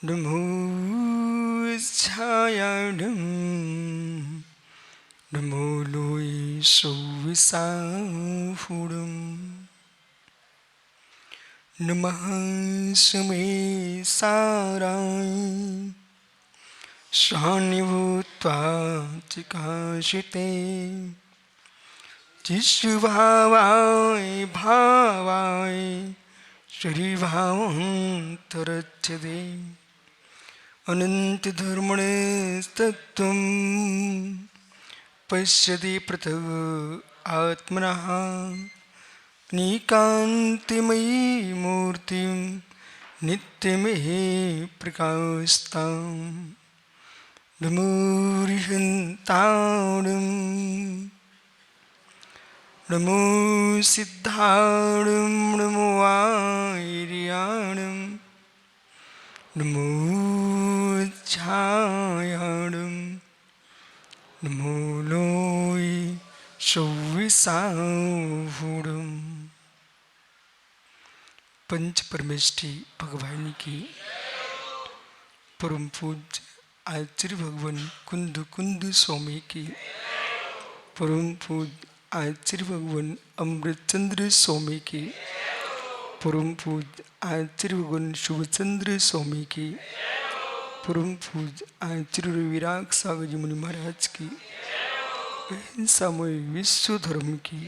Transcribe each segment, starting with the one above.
नमो छायाडं नमो लोई सौविसाफुडं नमः समे साराय शान्यभूत्वा चिकाशिते जिष्भावाय भावाय श्रीभावन्तरच्छते अनन्तधर्मणस्तत्त्वं पश्यति पृथग् आत्मनः निकान्तिमयी मूर्तिं नित्यमेव प्रकाशताम् नमो रिहन्ताणं नमो सिद्धाणं नमो आर्याणं नमो छायाणं नमो लोई सौविसाफुडं। पंच परमेष्ठी भगवान की परम पूज्य आचार्य भगवान कुंद कुंद स्वामी की परम पूज्य आचार्य भगवान अमृतचंद्र स्वामी की परम पूज्य आचार्य भगवान शुभचंद्र स्वामी की परम पूज्य आचार्य विराग सागर जी मुनि महाराज की अहिंसामय विश्व धर्म की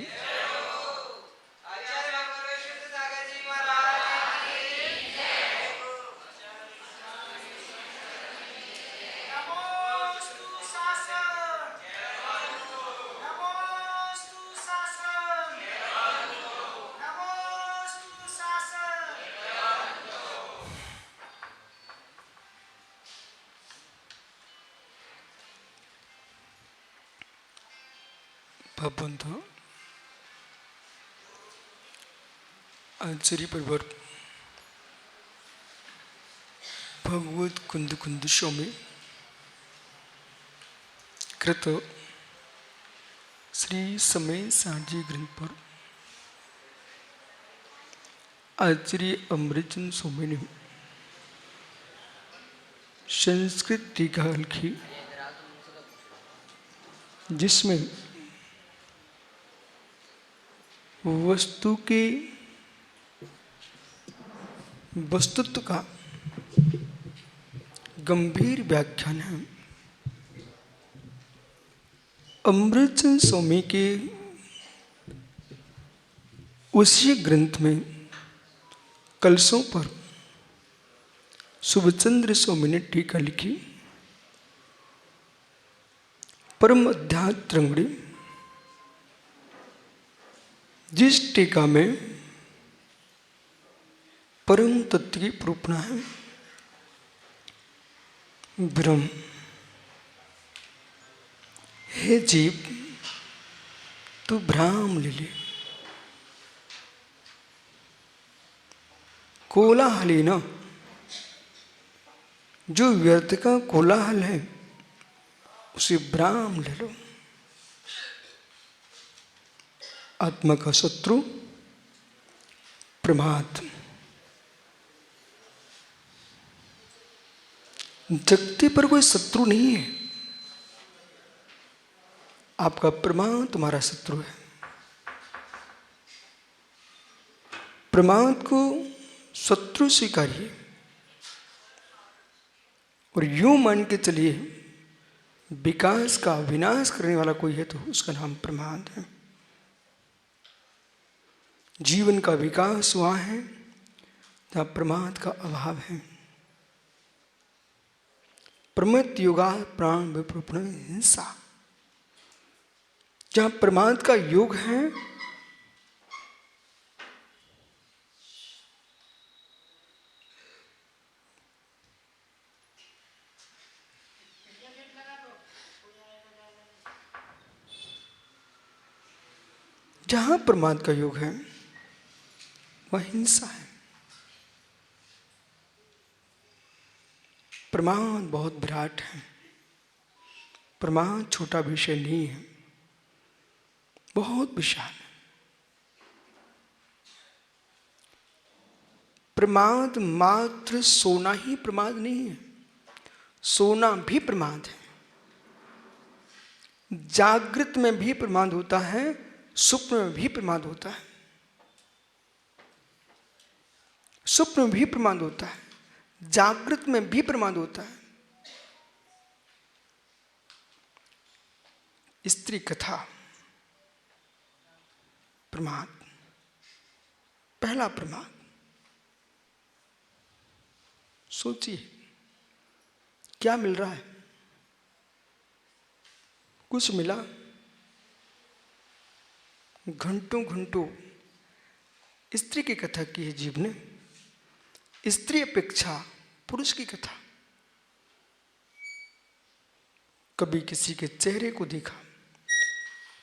बंधु आचार्य परिवार भगवत कुंद कुंद स्वामी कृत श्री समय साजी ग्रंथ पर आचार्य अमृतचंद्र स्वामी ने संस्कृत टीका लिखी जिसमें वस्तु के वस्तुत्व का गंभीर व्याख्यान है। अमृतचंद्र स्वामी के उसी ग्रंथ में कलशों पर शुभचंद्र स्वामी ने टीका लिखी। परम अध्यात्म तरंगड़ी जिस टीका में परम तत्व की प्रूपणा है। ब्रह्म हे जीव तू भ्राम ले ले, कोलाहली न जो व्यर्थ का कोलाहल है उसे भ्राम ले लो। आत्मा का शत्रु प्रमाद। जगती पर कोई शत्रु नहीं है, आपका प्रमाद तुम्हारा शत्रु है। प्रमाद को शत्रु स्वीकारिए और यूं मान के चलिए विकास का विनाश करने वाला कोई है तो उसका नाम प्रमाद है। जीवन का विकास वहां है जहां प्रमाद का अभाव है। प्रमत योगा प्राण विप्रण हिंसा, जहां प्रमाद का योग है जहां प्रमाद का योग है वह हिंसा है। प्रमाद बहुत विराट है, प्रमाद छोटा विषय नहीं है, बहुत विशाल है। प्रमाद मात्र सोना ही प्रमाद नहीं है, सोना भी प्रमाद है। जागृत में भी प्रमाद होता है, स्वप्न में भी प्रमाद होता है। स्वप्न में भी प्रमाद होता है, जागृत में भी प्रमाद होता है। स्त्री कथा प्रमाद, पहला प्रमाद। सोचिए क्या मिल रहा है? कुछ मिला? घंटों घंटों स्त्री की कथा की है जीव ने, स्त्री अपेक्षा पुरुष की कथा। कभी किसी के चेहरे को देखा,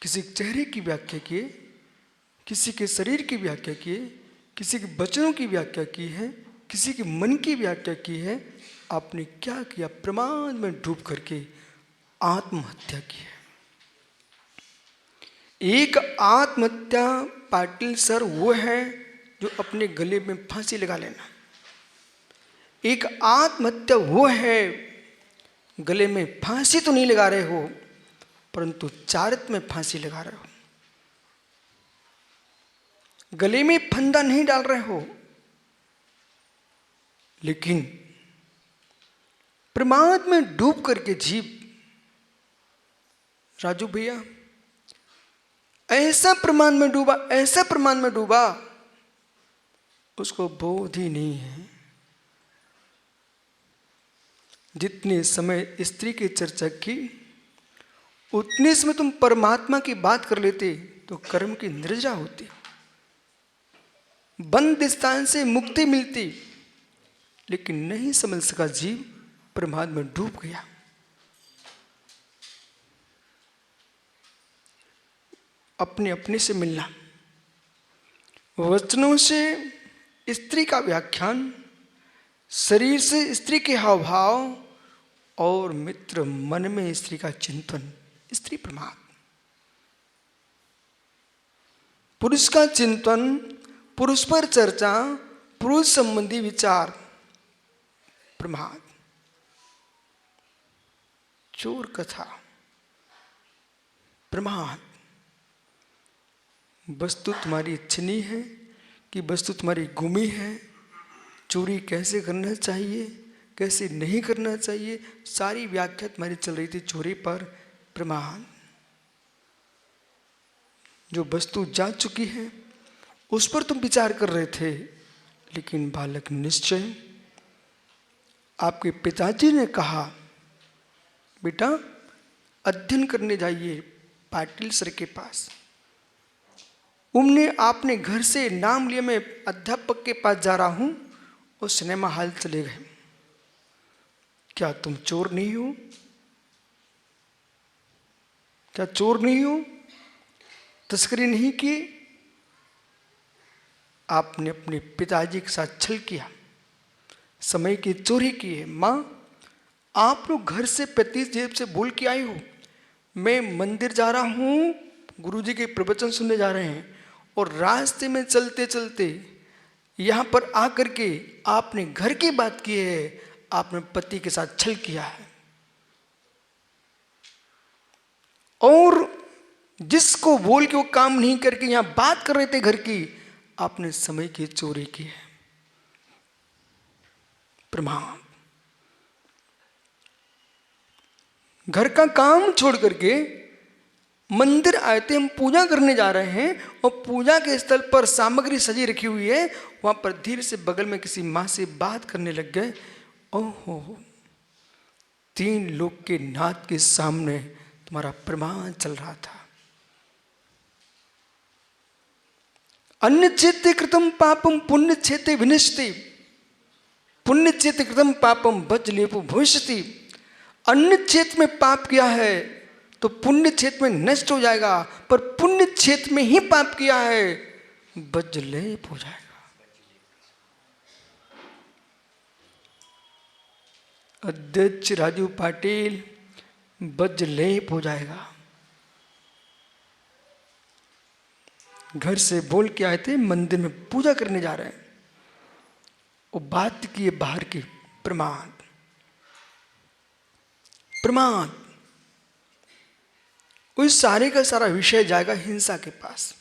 किसी के चेहरे की व्याख्या किए, किसी के शरीर की व्याख्या किए, किसी के वचनों की व्याख्या की है, किसी के मन की व्याख्या की है। आपने क्या किया? प्रमाद में डूब करके आत्महत्या की है। एक आत्महत्या पाटिल सर वो है जो अपने गले में फांसी लगा लेना। एक आत्महत्या वो है, गले में फांसी तो नहीं लगा रहे हो परंतु चारित्र में फांसी लगा रहे हो। गले में फंदा नहीं डाल रहे हो, लेकिन प्रमाद में डूब करके जीव, राजू भैया, ऐसा प्रमाद में डूबा, ऐसा प्रमाद में डूबा, उसको बोध ही नहीं है। जितने समय स्त्री की चर्चा की उतने समय तुम परमात्मा की बात कर लेते तो कर्म की निर्जा होती, बंद स्थान से मुक्ति मिलती, लेकिन नहीं समझ सका जीव, प्रमाद में डूब गया। अपने अपने से मिलना, वचनों से स्त्री का व्याख्यान, शरीर से स्त्री के हाव भाव और मित्र मन में स्त्री का चिंतन, स्त्री प्रमाद। पुरुष का चिंतन, पुरुष पर चर्चा, पुरुष संबंधी विचार प्रमाद। चोर कथा प्रमाद। वस्तु तुम्हारी छीनी है कि वस्तु तुम्हारी गुमी है, चोरी कैसे करना चाहिए, कैसे नहीं करना चाहिए, सारी व्याख्या तुम्हारी चल रही थी चोरी पर, प्रमाद। जो वस्तु जा चुकी है उस पर तुम विचार कर रहे थे, लेकिन बालक निश्चय, आपके पिताजी ने कहा बेटा अध्ययन करने जाइए पाटिल सर के पास। आपने घर से नाम लिया, मैं अध्यापक के पास जा रहा हूं, और सिनेमा हॉल चले गए। क्या तुम चोर नहीं हो? क्या चोर नहीं हो? तस्करी नहीं की? आपने अपने पिताजी के साथ छल किया, समय की चोरी की है। मां, आप लोग घर से पति जेब से बोल के आई हो, मैं मंदिर जा रहा हूं, गुरुजी के प्रवचन सुनने जा रहे हैं, और रास्ते में चलते चलते यहां पर आकर के आपने घर की बात की है, आपने पति के साथ छल किया है। और जिसको बोल के वो काम नहीं करके यहां बात कर रहे थे घर की, आपने समय की चोरी की है, प्रमाद। घर का काम छोड़ करके मंदिर आए थे, हम पूजा करने जा रहे हैं, और पूजा के स्थल पर सामग्री सजी रखी हुई है, वहां पर धीरे से बगल में किसी मां से बात करने लग गए। ओहो, 3 लोग के नाथ के सामने तुम्हारा प्रमाण चल रहा था। अन्य चेते कृतम पापम पुण्य चेते विनश्ति, पुण्य चेते कृतम पापम बज लेपो भविष्यति। अन्य क्षेत्र में पाप किया है तो पुण्य क्षेत्र में नष्ट हो जाएगा, पर पुण्य क्षेत्र में ही पाप किया है वज्रलेप हो जाएगा। अध्यक्ष राजू पाटिल, वज्रलेप हो जाएगा। घर से बोल के आए थे, मंदिर में पूजा करने जा रहे हैं, वो बात की है बाहर की, प्रमाद। प्रमाद, उस सारे का सारा विषय जाएगा हिंसा के पास,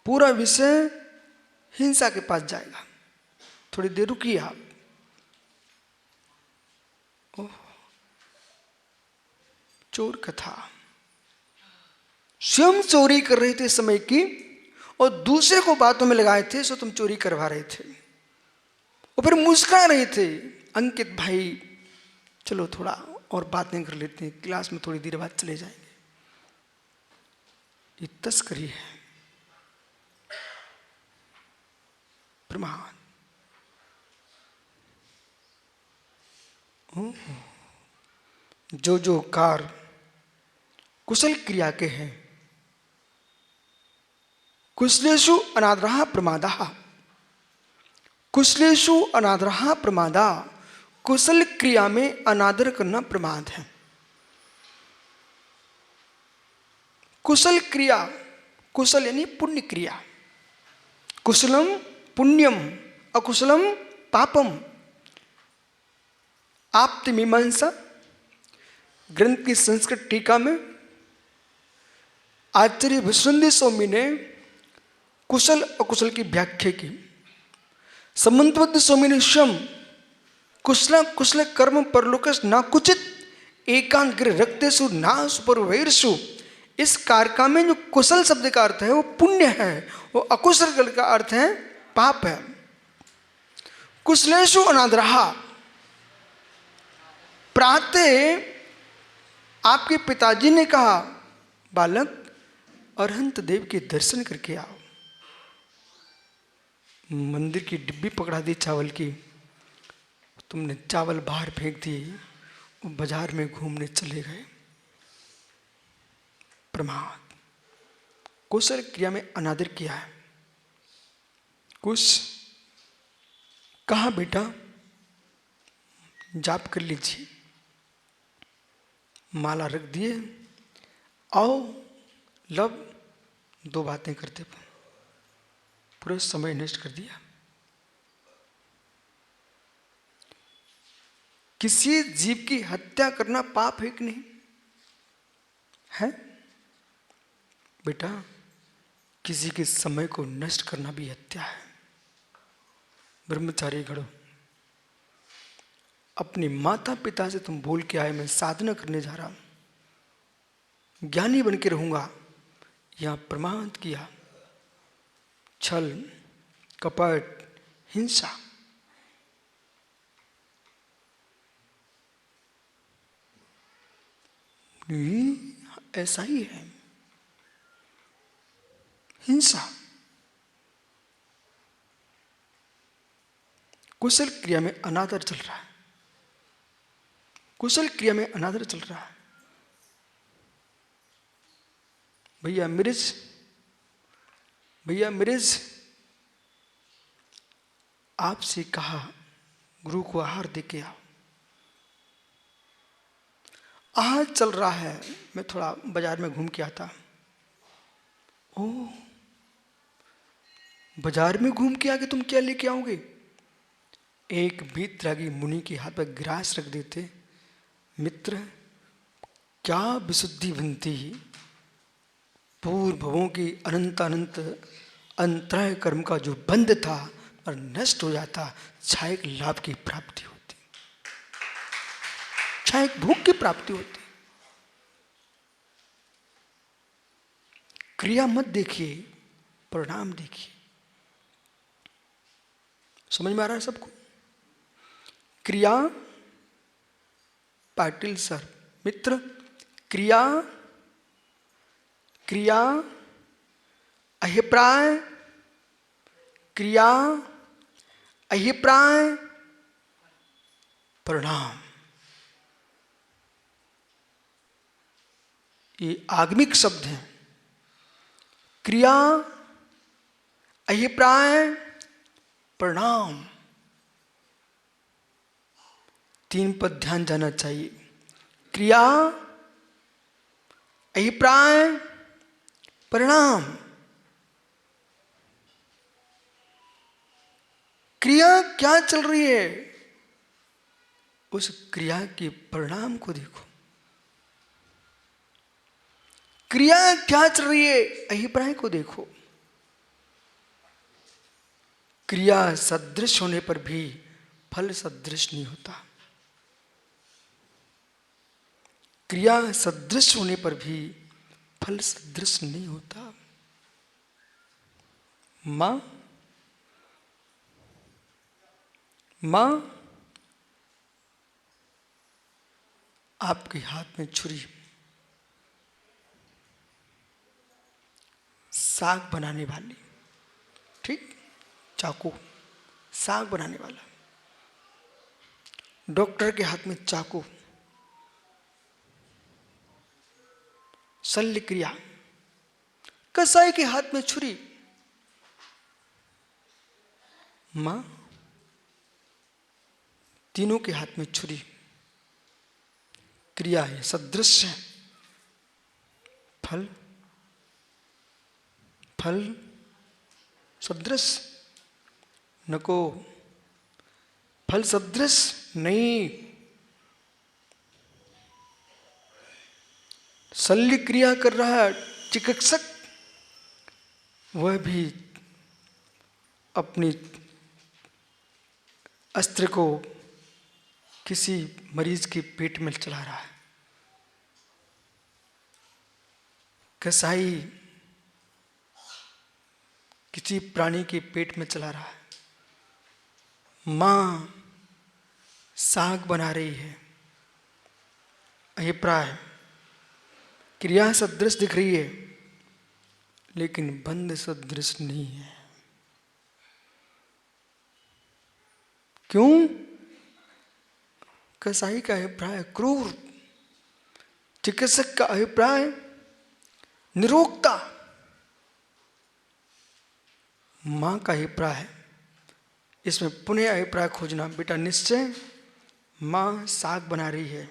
पूरा विषय हिंसा के पास जाएगा। थोड़ी देर रुकिए आप। चोर कथा, स्वयं चोरी कर रहे थे समय की और दूसरे को बातों में लगाए थे, सो तुम चोरी करवा रहे थे। और फिर मुस्कुरा रहे थे, अंकित भाई चलो थोड़ा और बातें कर लेते हैं, क्लास में थोड़ी देर बाद चले जाएंगे। ये तस्करी है, प्रमाद। जो जो कार्य कुशल क्रिया के हैं, कुशलेषु अनादरः प्रमादः, कुशलेषु अनादरः प्रमादा, कुशल क्रिया में अनादर करना प्रमाद है। कुशल क्रिया, कुशल यानी पुण्य क्रिया, कुशलम पुण्यम अकुशलम पापम। आप्त मीमांसा ग्रंथ की संस्कृत टीका में आचार्य विश्वनाथ स्वामी ने कुशल अकुशल की व्याख्या की। समन्वत स्वामी ने स्वयं कुशल कुशल कर्म परलोकस ना कुचित एकांत गृह रक्तेषु ना सुपरवैरसु। इस कारका में जो कुशल शब्द का अर्थ है वो पुण्य है, वो अकुशल का अर्थ है पाप है। कुशलेषु अनादरः, प्रातः आपके पिताजी ने कहा बालक अरहंत देव के दर्शन करके आओ। मंदिर की डिब्बी पकड़ा दी चावल की, तुमने चावल बाहर फेंक दिए, बाजार में घूमने चले गए। प्रमाद, कुशल क्रिया में अनादर किया है। कुछ कहा बेटा जाप कर लीजिए, माला रख दिए, आओ लब, दो बातें करते पूरा समय नष्ट कर दिया। किसी जीव की हत्या करना पाप है कि नहीं है बेटा? किसी के समय को नष्ट करना भी हत्या है। ब्रह्मचारी घड़ो, अपने माता पिता से तुम बोल के आए मैं साधना करने जा रहा हूं, ज्ञानी बन के रहूंगा, यहां प्रमाद किया, छल कपट हिंसा। ऐसा ही है, हिंसा। कुशल क्रिया में अनादर चल रहा है, कुशल क्रिया में अनादर चल रहा है। भैया मिर्ज, भैया मिर्ज, आपसे कहा गुरु को आहार दे के आओ। आहार चल रहा है, मैं थोड़ा बाजार में घूम के आता। ओ, बाजार में घूम के आके तुम क्या लेके आओगे? एक वीतरागी मुनि के हाथ पर ग्रास रख देते, मित्र क्या विशुद्धि बनती, पूर्व भवों की अनंत अनंत अंतराय कर्म का जो बंध था और नष्ट हो जाता, क्षायक लाभ की प्राप्ति होती, क्षायक भोग की प्राप्ति होती। क्रिया मत देखिए, परिणाम देखिए। समझ में आ रहा है सबको? क्रिया, पाटिल सर मित्र, क्रिया, क्रिया अभिप्राय, क्रिया अभिप्राय परिणाम, ये आगमिक शब्द हैं। क्रिया अभिप्राय परिणाम, तीन पद ध्यान जाना चाहिए। क्रिया अभिप्राय परिणाम। क्रिया क्या चल रही है, उस क्रिया के परिणाम को देखो। क्रिया क्या चल रही है, अभिप्राय को देखो। क्रिया सदृश होने पर भी फल सदृश नहीं होता। क्रिया सदृश होने पर भी फल सदृश नहीं होता। मां आपके हाथ में छुरी, साग बनाने वाली, ठीक, चाकू, साग बनाने वाला। डॉक्टर के हाथ में चाकू, शल्य क्रिया। कसाई के हाथ में छुरी। मां, तीनों के हाथ में छुरी। क्रिया है, सदृश है। फल सदृश नको, फल सदृश नहीं। शल्य क्रिया कर रहा है चिकित्सक, वह भी अपनी अस्त्र को किसी मरीज के पेट में चला रहा है। कसाई किसी प्राणी के पेट में चला रहा है। मां साग बना रही है। अभिप्राय, क्रिया सदृश दिख रही है लेकिन बंध सदृश नहीं है। क्यों? कसाई का अभिप्राय क्रूर, चिकित्सक का अभिप्राय निरोगता, मां का अभिप्राय है। इसमें पुनः अभिप्राय खोजना, बेटा निश्चय मां साग बना रही है।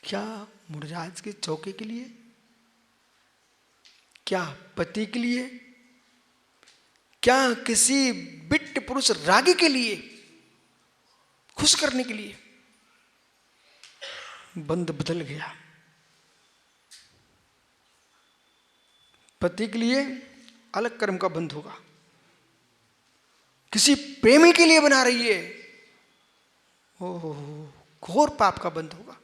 क्या मुर्राज के चौके के लिए? क्या पति के लिए? क्या किसी बिट्ट पुरुष रागी के लिए, खुश करने के लिए? बंध बदल गया। पति के लिए अलग कर्म का बंध होगा, किसी प्रेमी के लिए बना रही है, ओह घोर पाप का बंध होगा।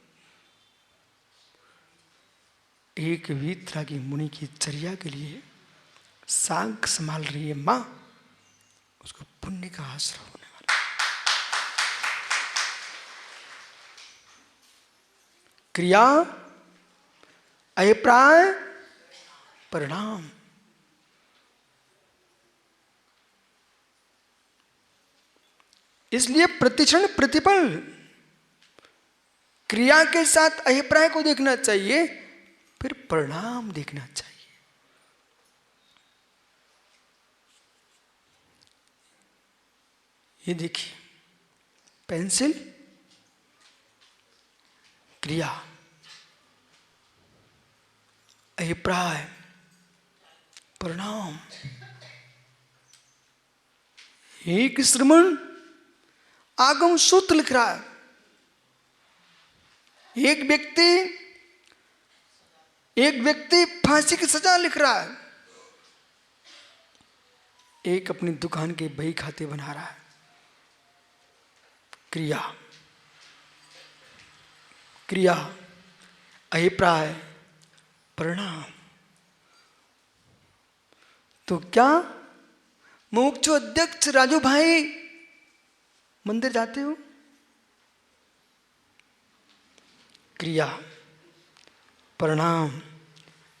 एक वीतरागी मुनि की चर्या के लिए साग संभाल रही है मां, उसको पुण्य का आश्रय होने वाला। क्रिया, अभिप्राय, परिणाम। इसलिए प्रतिक्षण प्रतिपल क्रिया के साथ अभिप्राय को देखना चाहिए, फिर परिणाम देखना चाहिए। ये देखिए, पेंसिल क्रिया, अभिप्राय, परिणाम। एक श्रमण आगम सूत्र लिख रहा है। एक व्यक्ति फांसी की सजा लिख रहा है। एक अपनी दुकान के बही खाते बना रहा है। क्रिया, अभिप्राय, परिणाम। तो क्या मुमुक्षु अध्यक्ष राजू भाई मंदिर जाते हो? क्रिया, परिणाम,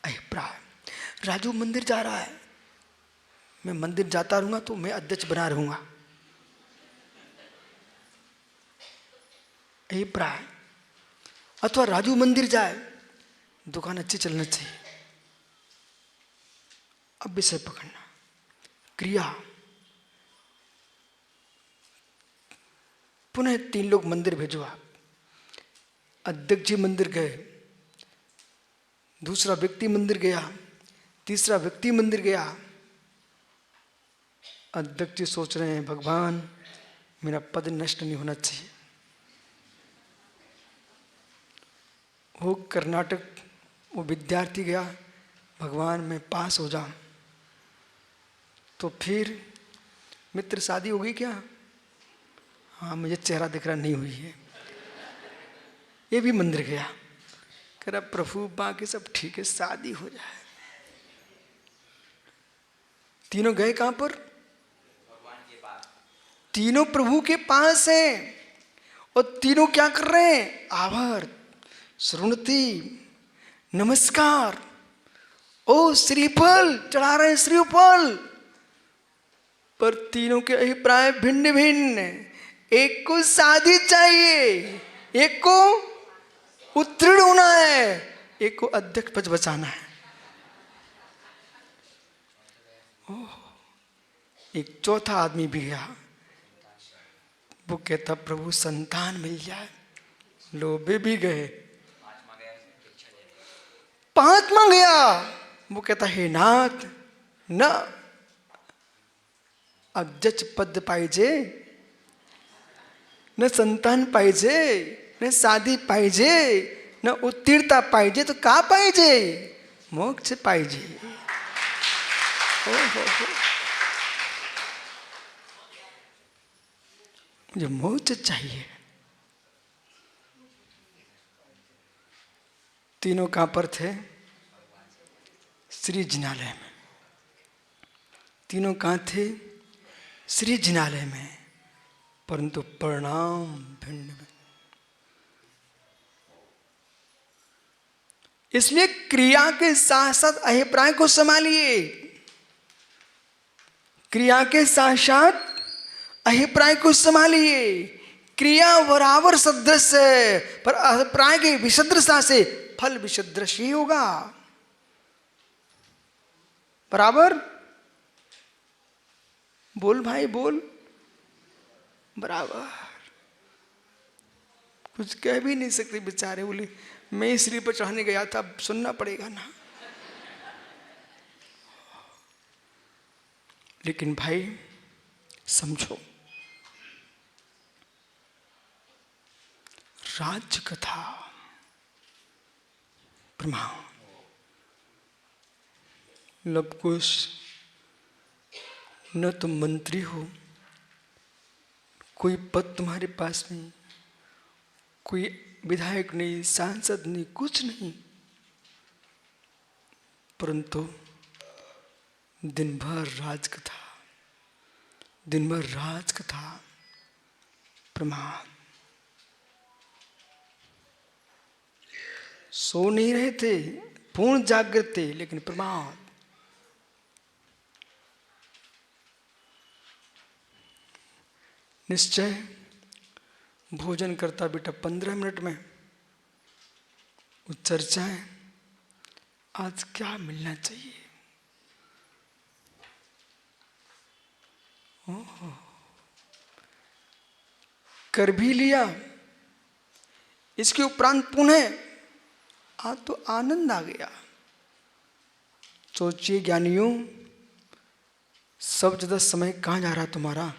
अभिप्राय। राजू मंदिर जा रहा है, मैं मंदिर जाता रहूंगा तो मैं अध्यक्ष बना रहूंगा। अभिप्राय। अथवा राजू मंदिर जाए, दुकान अच्छी चलना चाहिए, अब विषय पकड़ना। क्रिया, पुनः 3 लोग मंदिर भेजो आप। अध्यक्ष जी मंदिर गए, दूसरा व्यक्ति मंदिर गया, तीसरा व्यक्ति मंदिर गया। अध्यक्ष जी सोच रहे हैं भगवान मेरा पद नष्ट नहीं होना चाहिए। वो कर्नाटक वो विद्यार्थी गया, भगवान मैं पास हो जाऊं। तो फिर मित्र शादी हो गई क्या? हाँ मुझे चेहरा दिख रहा नहीं हुई है। ये भी मंदिर गया, कह रहा प्रभु बाकी सब ठीक है, शादी हो जाए। तीनों गए कहां पर? तीनों प्रभु के पास हैं और तीनों क्या कर रहे हैं? आभार, श्रीमती, नमस्कार, ओ श्रीफल चढ़ा रहे हैं, श्रीफल। पर तीनों के अभिप्राय भिन्न भिन्न। एक को शादी चाहिए, एक को उत्तीर्ण होना है, एक को अध्यक्ष पद बचाना है। एक चौथा आदमी भी गया, वो कहता प्रभु संतान मिल जाए। लोभे भी गए। पांचवा गया, वो कहता हे नाथ न अध्यक्ष पद पाहिजे, न संतान पाहिजे, न शादी पाहिजे, न उत्तीर्णता पाहिजे, तो का पाहिजे? मोक्ष पाहिजे। मुझे मोक्ष चाहिए। तीनों कहां पर थे? श्री जिनालय में। तीनों कहां थे? श्री जिनालय में, परंतु परिणाम भिन्न भिन्न। इसलिए क्रिया के साथ साथ अभिप्राय को संभालिए। क्रिया के साथ साथ अभिप्राय को संभालिए। क्रिया बराबर सदृश है, पर अभिप्राय की विसदृशता से फल विसदृश ही होगा। बराबर? बोल भाई बोल। बराबर। कुछ कह भी नहीं सकते बेचारे। बोले मैं श्री पर चढ़ाने गया था, अब सुनना पड़ेगा ना। लेकिन भाई समझो, राज्य कथा प्रमाण लवकुश न तुम मंत्री हो, कोई पद तुम्हारे पास नहीं, कोई विधायक नहीं, सांसद नहीं, कुछ नहीं, परंतु दिन भर राजकथा, दिन भर राजकथा प्रमाण। सो नहीं रहे थे, पूर्ण जागृत थे, लेकिन प्रमाण। निश्चय भोजन करता बेटा 15 मिनट में वो चर्चाएं, आज क्या मिलना चाहिए। कर भी लिया, इसके उपरांत पुनः आज तो आनंद आ गया। सोचिए ज्ञानियों, सब ज्यादा समय कहां जा रहा तुम्हारा?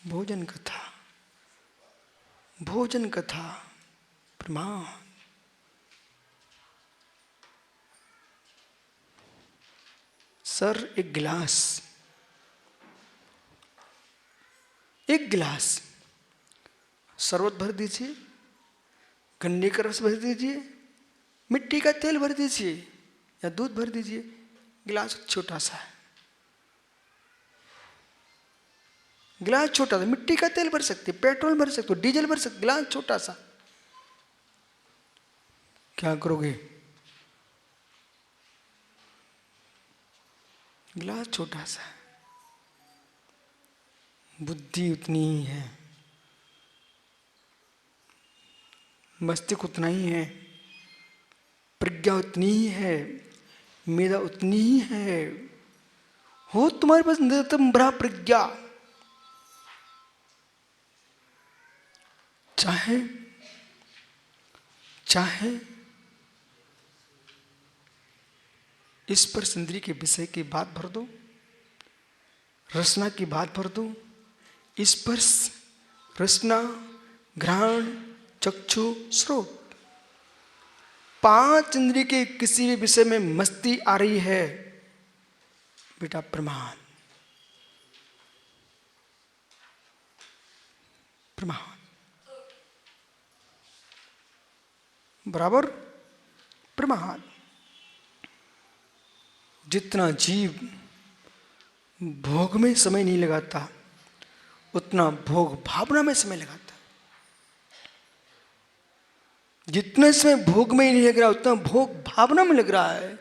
भोजन कथा, भोजन कथा प्रमाण। सर एक गिलास, एक गिलास शरबत भर दीजिए, गन्ने का रस भर दीजिए, मिट्टी का तेल भर दीजिए या दूध भर दीजिए। गिलास छोटा सा है, गिलास छोटा सा। मिट्टी का तेल भर सकते, पेट्रोल भर सकते, डीजल भर सकते, गिलास छोटा सा। क्या करोगे? गिलास छोटा सा। बुद्धि उतनी ही है, मस्तिष्क उतना ही है, प्रज्ञा उतनी ही है, मेधा उतनी ही है। हो तुम्हारे पास निरतम बड़ा प्रज्ञा, चाहे चाहे इस पर इंद्रिय के विषय की बात भर दो, रसना की बात भर दूं, स्पर्श, रसना, घ्राण, चक्षु, श्रोत, 5 इंद्रिय के किसी भी विषय में मस्ती आ रही है बेटा, प्रमाण, प्रमाण, बराबर प्रमाण। जितना जीव भोग में समय नहीं लगाता, उतना भोग भावना में समय लगाता। जितना समय भोग में ही नहीं लग रहा, उतना भोग भावना में लग रहा है।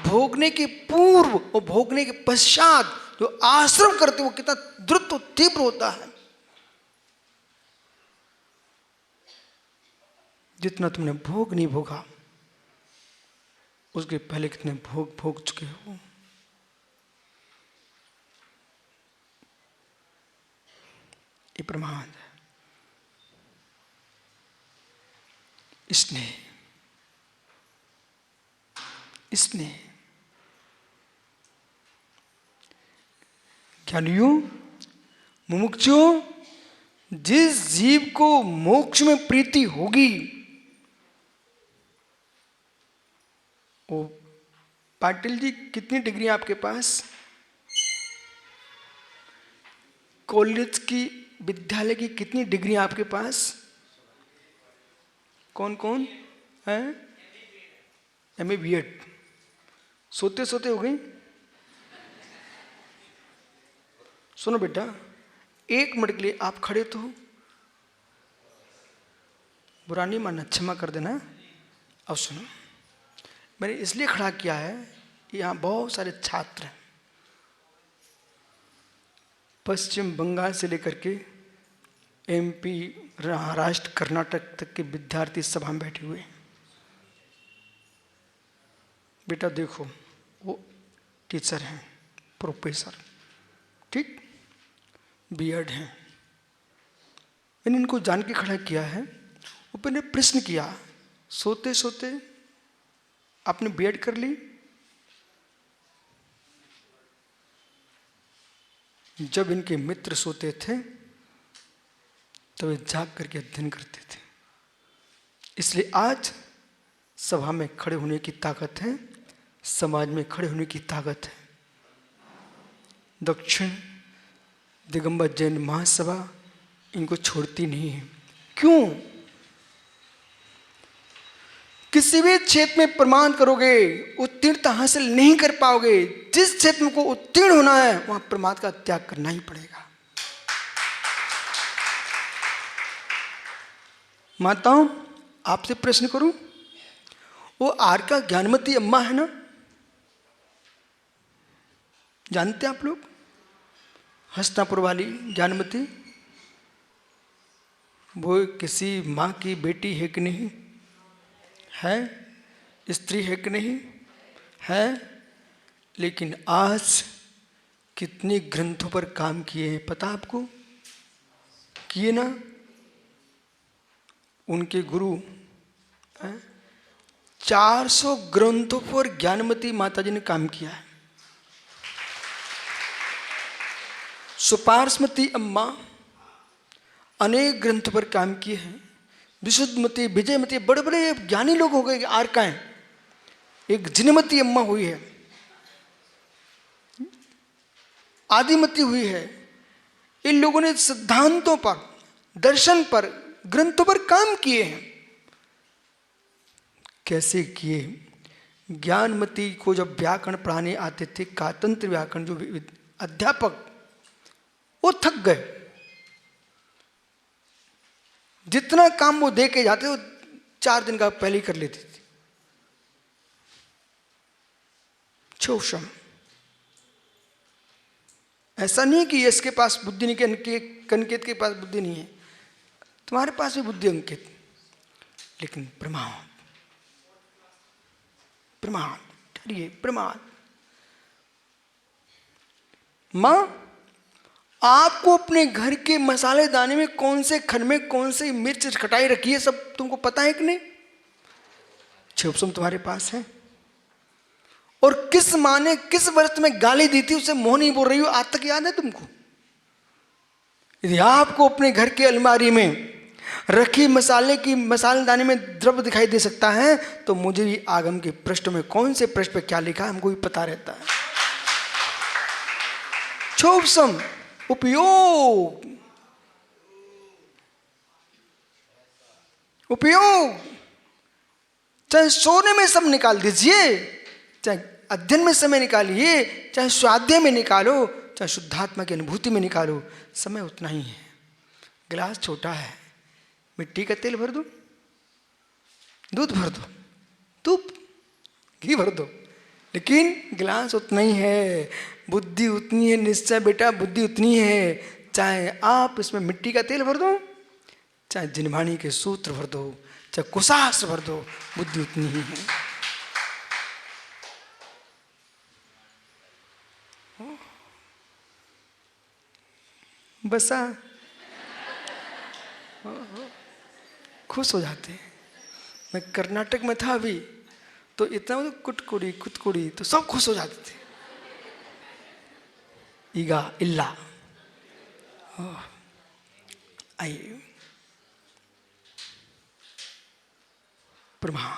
भोगने के पूर्व और भोगने के पश्चात जो आश्रम करते वो कितना द्रुत और तीव्र होता है। जितना तुमने भोग नहीं भोगा, उसके पहले कितने भोग भोग चुके हो। ये प्रमाण है। स्नेह, स्नेह। ज्ञानियों, मुमुक्षुओं, जिस जीव को मोक्ष में प्रीति होगी, ओ पाटिल जी कितनी डिग्री आपके पास? कॉलेज की, विद्यालय की कितनी डिग्री आपके पास? कौन कौन है? MA BEd। सोते सोते हो गई? सुनो बेटा, 1 मिनट के लिए आप खड़े तो हो, बुरा नहीं मानना, क्षमा कर देना। अब सुनो, मैंने इसलिए खड़ा किया है कि यहाँ बहुत सारे छात्र हैं, पश्चिम बंगाल से लेकर के MP, महाराष्ट्र, कर्नाटक तक के विद्यार्थी सभा में बैठे हुए हैं। बेटा देखो, वो टीचर हैं, प्रोफेसर, ठीक, BEd हैं। मैंने इनको जान के खड़ा किया है। वो मैंने प्रश्न किया, सोते सोते आपने BEd कर ली? जब इनके मित्र सोते थे तो वे जाग करके अध्ययन करते थे। इसलिए आज सभा में खड़े होने की ताकत है, समाज में खड़े होने की ताकत है। दक्षिण दिगंबर जैन महासभा इनको छोड़ती नहीं है। क्यों? किसी भी क्षेत्र में प्रमाण करोगे, उत्तीर्णता हासिल नहीं कर पाओगे। जिस क्षेत्र में को उत्तीर्ण होना है, वहां प्रमाद का त्याग करना ही पड़ेगा। माताओं, आपसे प्रश्न करूं, वो आर का ज्ञानमती अम्मा है ना, जानते हैं आप लोग? हस्तिनापुर वाली ज्ञानमती, वो किसी माँ की बेटी है कि नहीं है? स्त्री है कि नहीं है? लेकिन आज कितने ग्रंथों पर काम किए हैं पता आपको? किए ना? उनके गुरु 400 ग्रंथों पर ज्ञानमती माताजी ने काम किया है। सुपार्श्वमती अम्मा अनेक ग्रंथों पर काम किए हैं। विशुद्धमती, विजयमती, बड़े बड़े ज्ञानी लोग हो गए आर्काएं। एक जिनमती अम्मा हुई है, आदिमती हुई है। इन लोगों ने सिद्धांतों पर, दर्शन पर, ग्रंथों पर काम किए हैं। कैसे किए? ज्ञानमती को जब व्याकरण पढ़ाने आते थे, कातंत्र व्याकरण, जो अध्यापक, वो थक गए। जितना काम वो दे के जाते, वो 4 दिन का पहले ही कर लेती थी। शोषम। ऐसा नहीं है कि इसके पास बुद्धि नहीं, कनकेत के पास बुद्धि नहीं है। तुम्हारे पास भी बुद्धि अंकित, लेकिन प्रमाण, प्रमाण, ठहरिए, प्रमाण। मां, आपको अपने घर के मसाले दाने में कौन से खन में कौन सी मिर्च खटाई रखी है, सब तुमको पता है कि नहीं? 6 ऑप्शन तुम्हारे पास है। और किस माँ ने किस वर्ष में गाली दी थी उसे मुंह नहीं बोल रही हो, आज तक याद है तुमको? यदि आपको अपने घर की अलमारी में रखी मसाले की मसालेदानी में द्रव्य दिखाई दे सकता है, तो मुझे भी आगम के पृष्ठ में कौन से पृष्ठ पे क्या लिखा है हमको भी पता रहता है। क्षोभ सम उपयोग, उपयोग चाहे सोने में सब निकाल दीजिए, चाहे अध्ययन में समय निकालिए, चाहे स्वाध्याय में निकालो, चाहे शुद्धात्मा की अनुभूति में निकालो, समय उतना ही है। गिलास छोटा है, मिट्टी का तेल भर दो, दूध भर दो, तुप घी भर दो, लेकिन गिलास उतना ही है, बुद्धि उतनी है। निश्चय बेटा बुद्धि उतनी है, चाहे आप इसमें मिट्टी का तेल भर दो, चाहे जिनवाणी के सूत्र भर दो, चाहे कुशास्त्र भर दो, बुद्धि उतनी ही है। बसा खुश हो जाते हैं। मैं कर्नाटक में था अभी, तो इतना मतलब कुटकुड़ी कुटकुड़ी तो सब खुश हो जाते थे। ईगा इल्ला आइए प्रमाण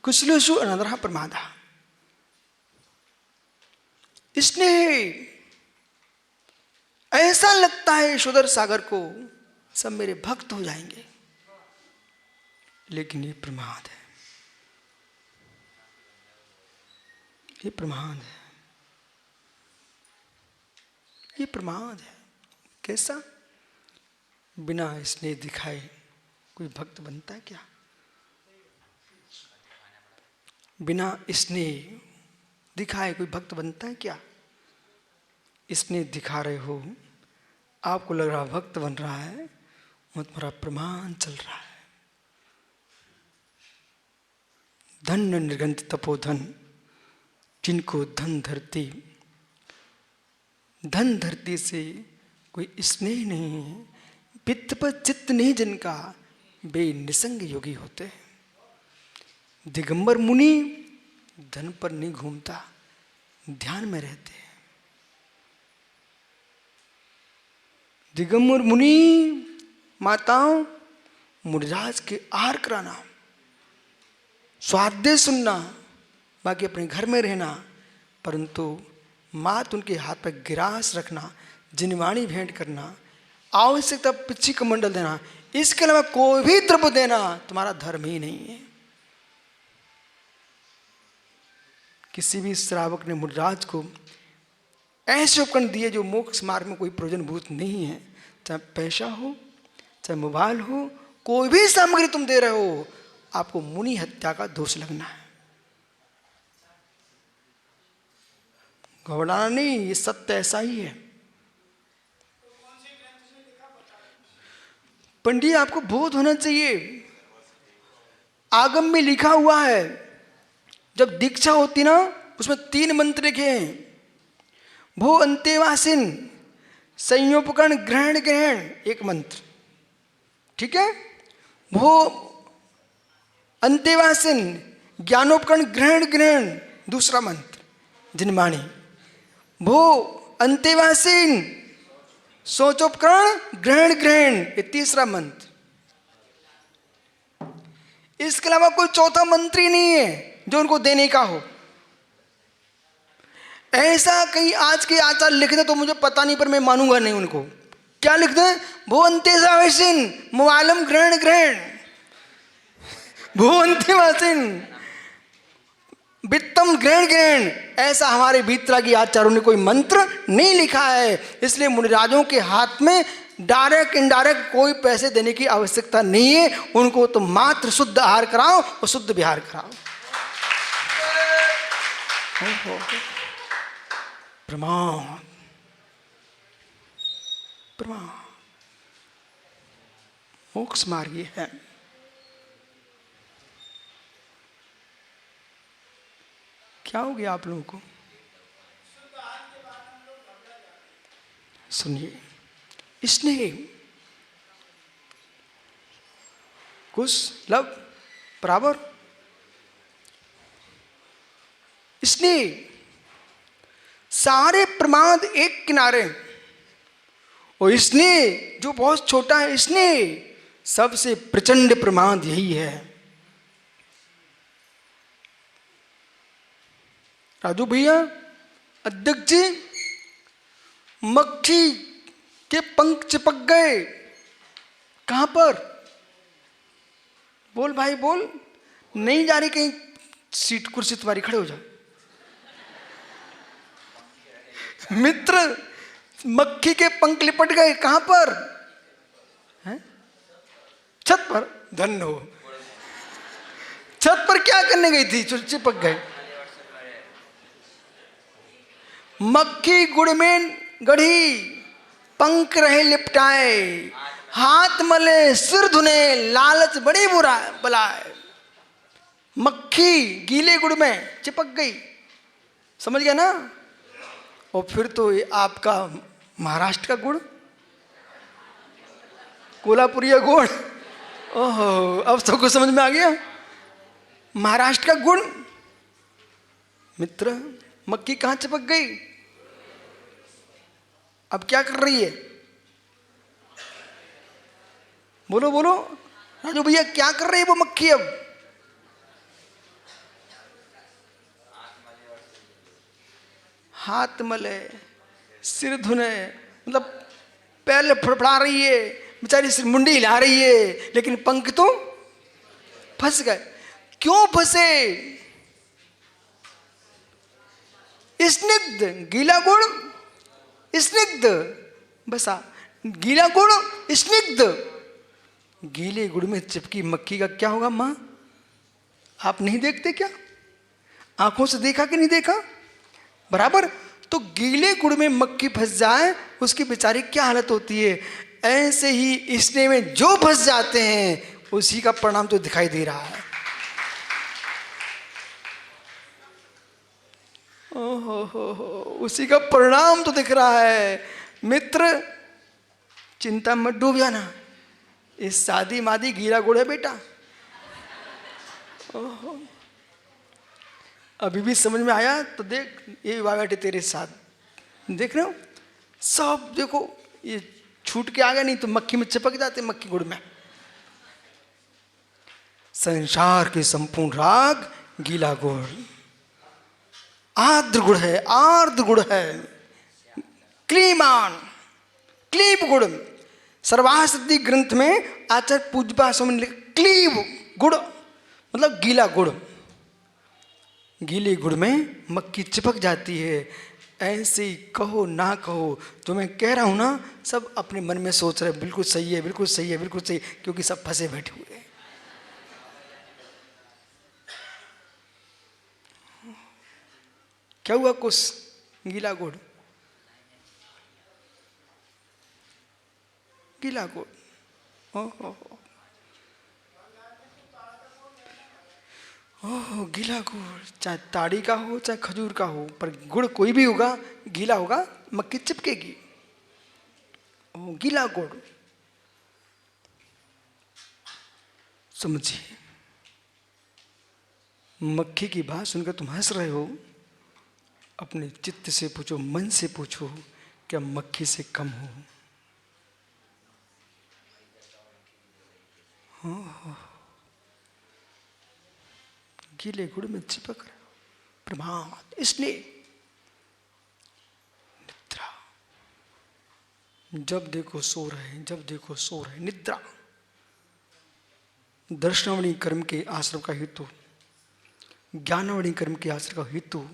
कुशलेषु अनदरः प्रमादः। स्नेह ऐसा लगता है यशोधर सागर को सब मेरे भक्त हो जाएंगे, लेकिन ये प्रमाद है, ये प्रमाद है, ये प्रमाद है। कैसा? बिना स्नेह दिखाए कोई भक्त बनता है क्या? बिना स्नेह दिखाए कोई भक्त बनता है क्या? स्नेह दिखा रहे हो, आपको लग रहा भक्त बन रहा है, वो तुम्हारा प्रमाण चल रहा है। धन निर्गंत तपोधन, जिनको धन धरती, धन धरती से कोई स्नेह नहीं है, वित्त पर चित्त नहीं जिनका, वे निसंग योगी होते हैं। दिगंबर मुनि धन पर नहीं घूमता, ध्यान में रहते हैं। दिगंबर मुनि माताओं मुनिराज के आहार कराना, स्वाध्याय सुनना, बाकी अपने घर में रहना, परंतु मात उनके हाथ पर गिरास रखना, जिनवाणी भेंट करना, आवश्यकता पिछी कमंडल देना, इसके अलावा कोई भी द्रव्य देना तुम्हारा धर्म ही नहीं है। किसी भी श्रावक ने मुनिराज को ऐसे उपकरण दिए जो मोक्ष मार्ग में कोई प्रयोजनभूत नहीं है, चाहे पैसा हो, चाहे मोबाइल हो, कोई भी सामग्री तुम दे रहे हो, आपको मुनि हत्या का दोष लगना है। घबराना नहीं, ये सत्य ऐसा ही है। पंडित आपको बोध होना चाहिए, आगम में लिखा हुआ है, जब दीक्षा होती ना उसमें 3 मंत्र लिखे हैं। भो अंतेवासिन संयोपकरण ग्रहण ग्रहण एक मंत्र, ठीक है। भो अंतेवासिन ज्ञानोपकरण ग्रहण ग्रहण दूसरा मंत्र जिनवाणी। भो अंतेवासिन सोचोपकरण ग्रहण ग्रहण ये तीसरा मंत्र। इसके अलावा कोई चौथा मंत्र ही नहीं है जो उनको देने का हो। ऐसा कहीं आज के आचार्य लिखते तो मुझे पता नहीं, पर मैं मानूंगा नहीं उनको। क्या लिखते हैं? भो अंतेवासिन मोबाइलम ग्रहण ग्रहण, भो अंतेवासिन वित्तम ग्रहण ग्रहण। ऐसा हमारे भीतरा की आचार्यों ने कोई मंत्र नहीं लिखा है। इसलिए मुनिराजों के हाथ में डायरेक्ट इनडायरेक्ट कोई पैसे देने की आवश्यकता नहीं है। उनको तो मात्र शुद्ध आहार कराओ और शुद्ध विहार कराओ। प्रमाण प्रमाण मोक्ष मार्ग ये है। क्या हो गया आप लोगों को? सुनिए, स्नेह कुश लव बराबर स्नेह, सारे प्रमाद एक किनारे, और स्नेह जो बहुत छोटा है, स्नेह सबसे प्रचंड प्रमाद यही है। राजू भैया, अध्यक्ष जी, मक्खी के पंख चिपक गए, कहां पर? बोल भाई बोल, नहीं जा रही कहीं सीट कुर्सी तुम्हारी, खड़े हो जाओ। मित्र, मक्खी के पंख लिपट गए, कहां पर है? छत पर। धन्य हो। छत पर क्या करने गई थी, चिपक गए। मक्खी गुड़ में गढ़ी, पंख रहे लिपटाए, हाथ मले सिर धुने, लालच बड़ी बुरा बलाए। मक्खी गीले गुड़ में चिपक गई, समझ गया ना? और फिर तो ये आपका महाराष्ट्र का गुड़, कोल्हापुरिया गुड़, ओहो, अब सबको समझ में आ गया, महाराष्ट्र का गुड़। मित्र, मक्खी कहां चिपक गई? अब क्या कर रही है? बोलो बोलो राजू भैया, क्या कर रही है वो मक्खी अब? हाथ मले सिर धुने, मतलब पहले फड़फड़ा रही है बेचारी, सिर मुंडी हिला रही है, लेकिन पंख तो फंस गए। क्यों फंसे? स्निग्ध गीला गुड़, स्निग्ध बसा, गीला गुड़ स्निग्ध, गीले गुड़ में चिपकी मक्खी का क्या होगा मां? आप नहीं देखते क्या? आंखों से देखा कि नहीं देखा? बराबर। तो गीले गुड़ में मक्खी फंस जाए, उसकी बेचारी क्या हालत होती है? ऐसे ही स्नेह में जो फंस जाते हैं, उसी का परिणाम तो दिखाई दे रहा है। ओहो, उसी का परिणाम तो दिख रहा है। मित्र, चिंता मत डूब जाना, इस शादी मादी गीला गुड़ है बेटा। ओहो, अभी भी समझ में आया तो देख, ये बैठे तेरे साथ, देख रहे हो सब, देखो ये छूट के आ गया, नहीं तो मक्खी में चिपक जाते, मक्खी गुड़ में। संसार के संपूर्ण राग गीला गुड़, आर्द्र गुड़ है, आर्द्र गुड़ है, क्लीमान क्लीब गुड़। सर्वासिद्धि ग्रंथ में आचार्य पूज्यपा स्वामी ने लिखा क्लीब गुड़, मतलब गीला गुड़। गीले गुड़ में मक्खी चिपक जाती है। ऐसे ही कहो ना कहो, जो मैं कह रहा हूं ना, सब अपने मन में सोच रहे बिल्कुल सही है, बिल्कुल सही है, बिल्कुल सही, क्योंकि सब फंसे बैठे हुए हैं। क्या हुआ कुछ? गीला गुड़, गीला गुड़, ओहो ओह, गीला गुड़, चाहे ताड़ी का हो चाहे खजूर का हो, पर गुड़ कोई भी होगा गीला होगा, मक्खी चिपकेगी। ओह, गीला गुड़। समझिए, मक्खी की बात सुनकर तुम हंस रहे हो, अपने चित्त से पूछो, मन से पूछो, क्या मक्खी से कम हो? गीले गुड़ में चिपक रहे हो, प्रमाद, इसलिए निद्रा, जब देखो सो रहे, जब देखो सो रहे, निद्रा। दर्शनावली कर्म के आश्रम का हेतु, ज्ञानावली कर्म के आश्रम का हेतु,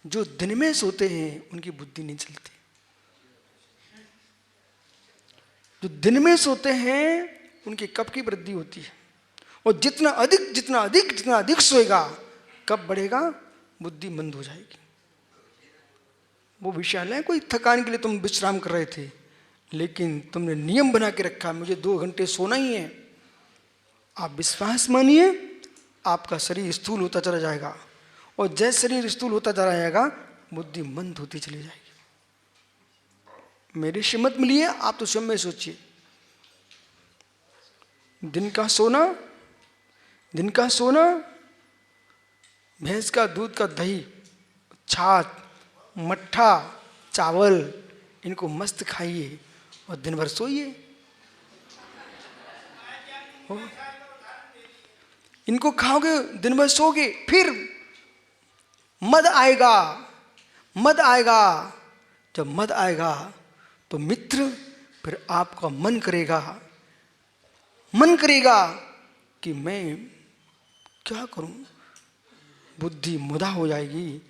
जो दिन में सोते हैं उनकी बुद्धि नहीं चलती। जो दिन में सोते हैं उनके कप की वृद्धि होती है, और जितना अधिक सोएगा, कब बढ़ेगा, बुद्धि मंद हो जाएगी। वो विशाल है, कोई थकान के लिए तुम विश्राम कर रहे थे, लेकिन तुमने नियम बना के रखा, मुझे 2 घंटे सोना ही है। आप विश्वास मानिए, आपका शरीर स्थूल होता चला जाएगा, और जैसे शरीर स्थूल होता चला जाएगा, बुद्धि मंद होती चली जाएगी। मेरे से मत मिलिए, आप तो स्वयं में सोचिए। दिन का सोना, भैंस का दूध का दही, छाछ, मट्ठा, चावल, इनको मस्त खाइए और दिन भर सोइए। इनको खाओगे, दिन भर सोगे, फिर मद आएगा। मद आएगा, जब मद आएगा तो मित्र फिर आपका मन करेगा कि मैं क्या करूं, बुद्धि मुदा हो जाएगी,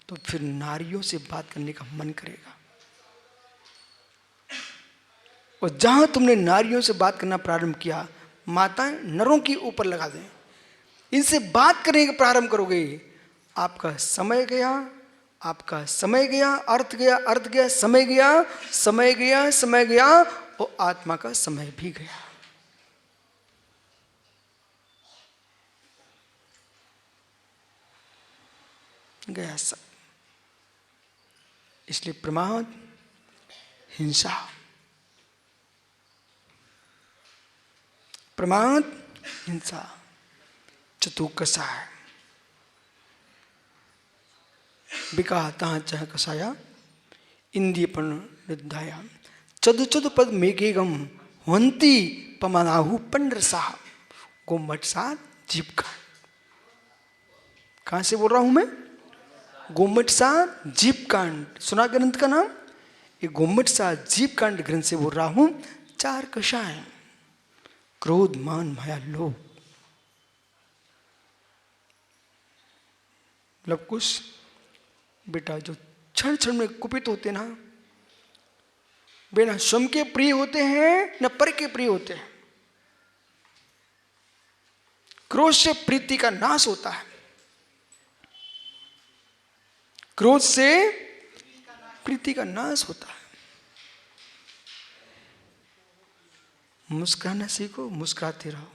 तो फिर नारियों से बात करने का मन करेगा। और जहां तुमने नारियों से बात करना प्रारंभ किया, माताएं नरों के ऊपर लगा दें, इनसे बात करने का प्रारंभ करोगे, आपका समय गया, आपका समय गया, अर्थ गया, अर्थ गया, समय गया, समय गया, समय गया, और आत्मा का समय भी गया। गया सब। इसलिए प्रमाद, हिंसा, प्रमाद, हिंसा, चतुकसाय, विकाता चह कसाया, इंद्रियपण निधाया, चदु चदु पद मेघेगम हंती पमनाहु पंडरसा, गोमट सात जीवकांड। कहां से बोल रहा हूं मैं? गोमट सात जीवकांड। सुना ग्रंथ का नाम? ये गोमट सात जीवकांड ग्रंथ से बोल रहा हूं। 4 कषाय, क्रोध, मान, माया, लोभ। लवकुश बेटा जो क्षण क्षण में कुपित होते ना, वे ना स्वयं के प्रिय होते हैं न पर के प्रिय होते हैं। क्रोध से प्रीति का नाश होता है, क्रोध से प्रीति का नाश होता है। मुस्कुराना सीखो, मुस्कुराते रहो।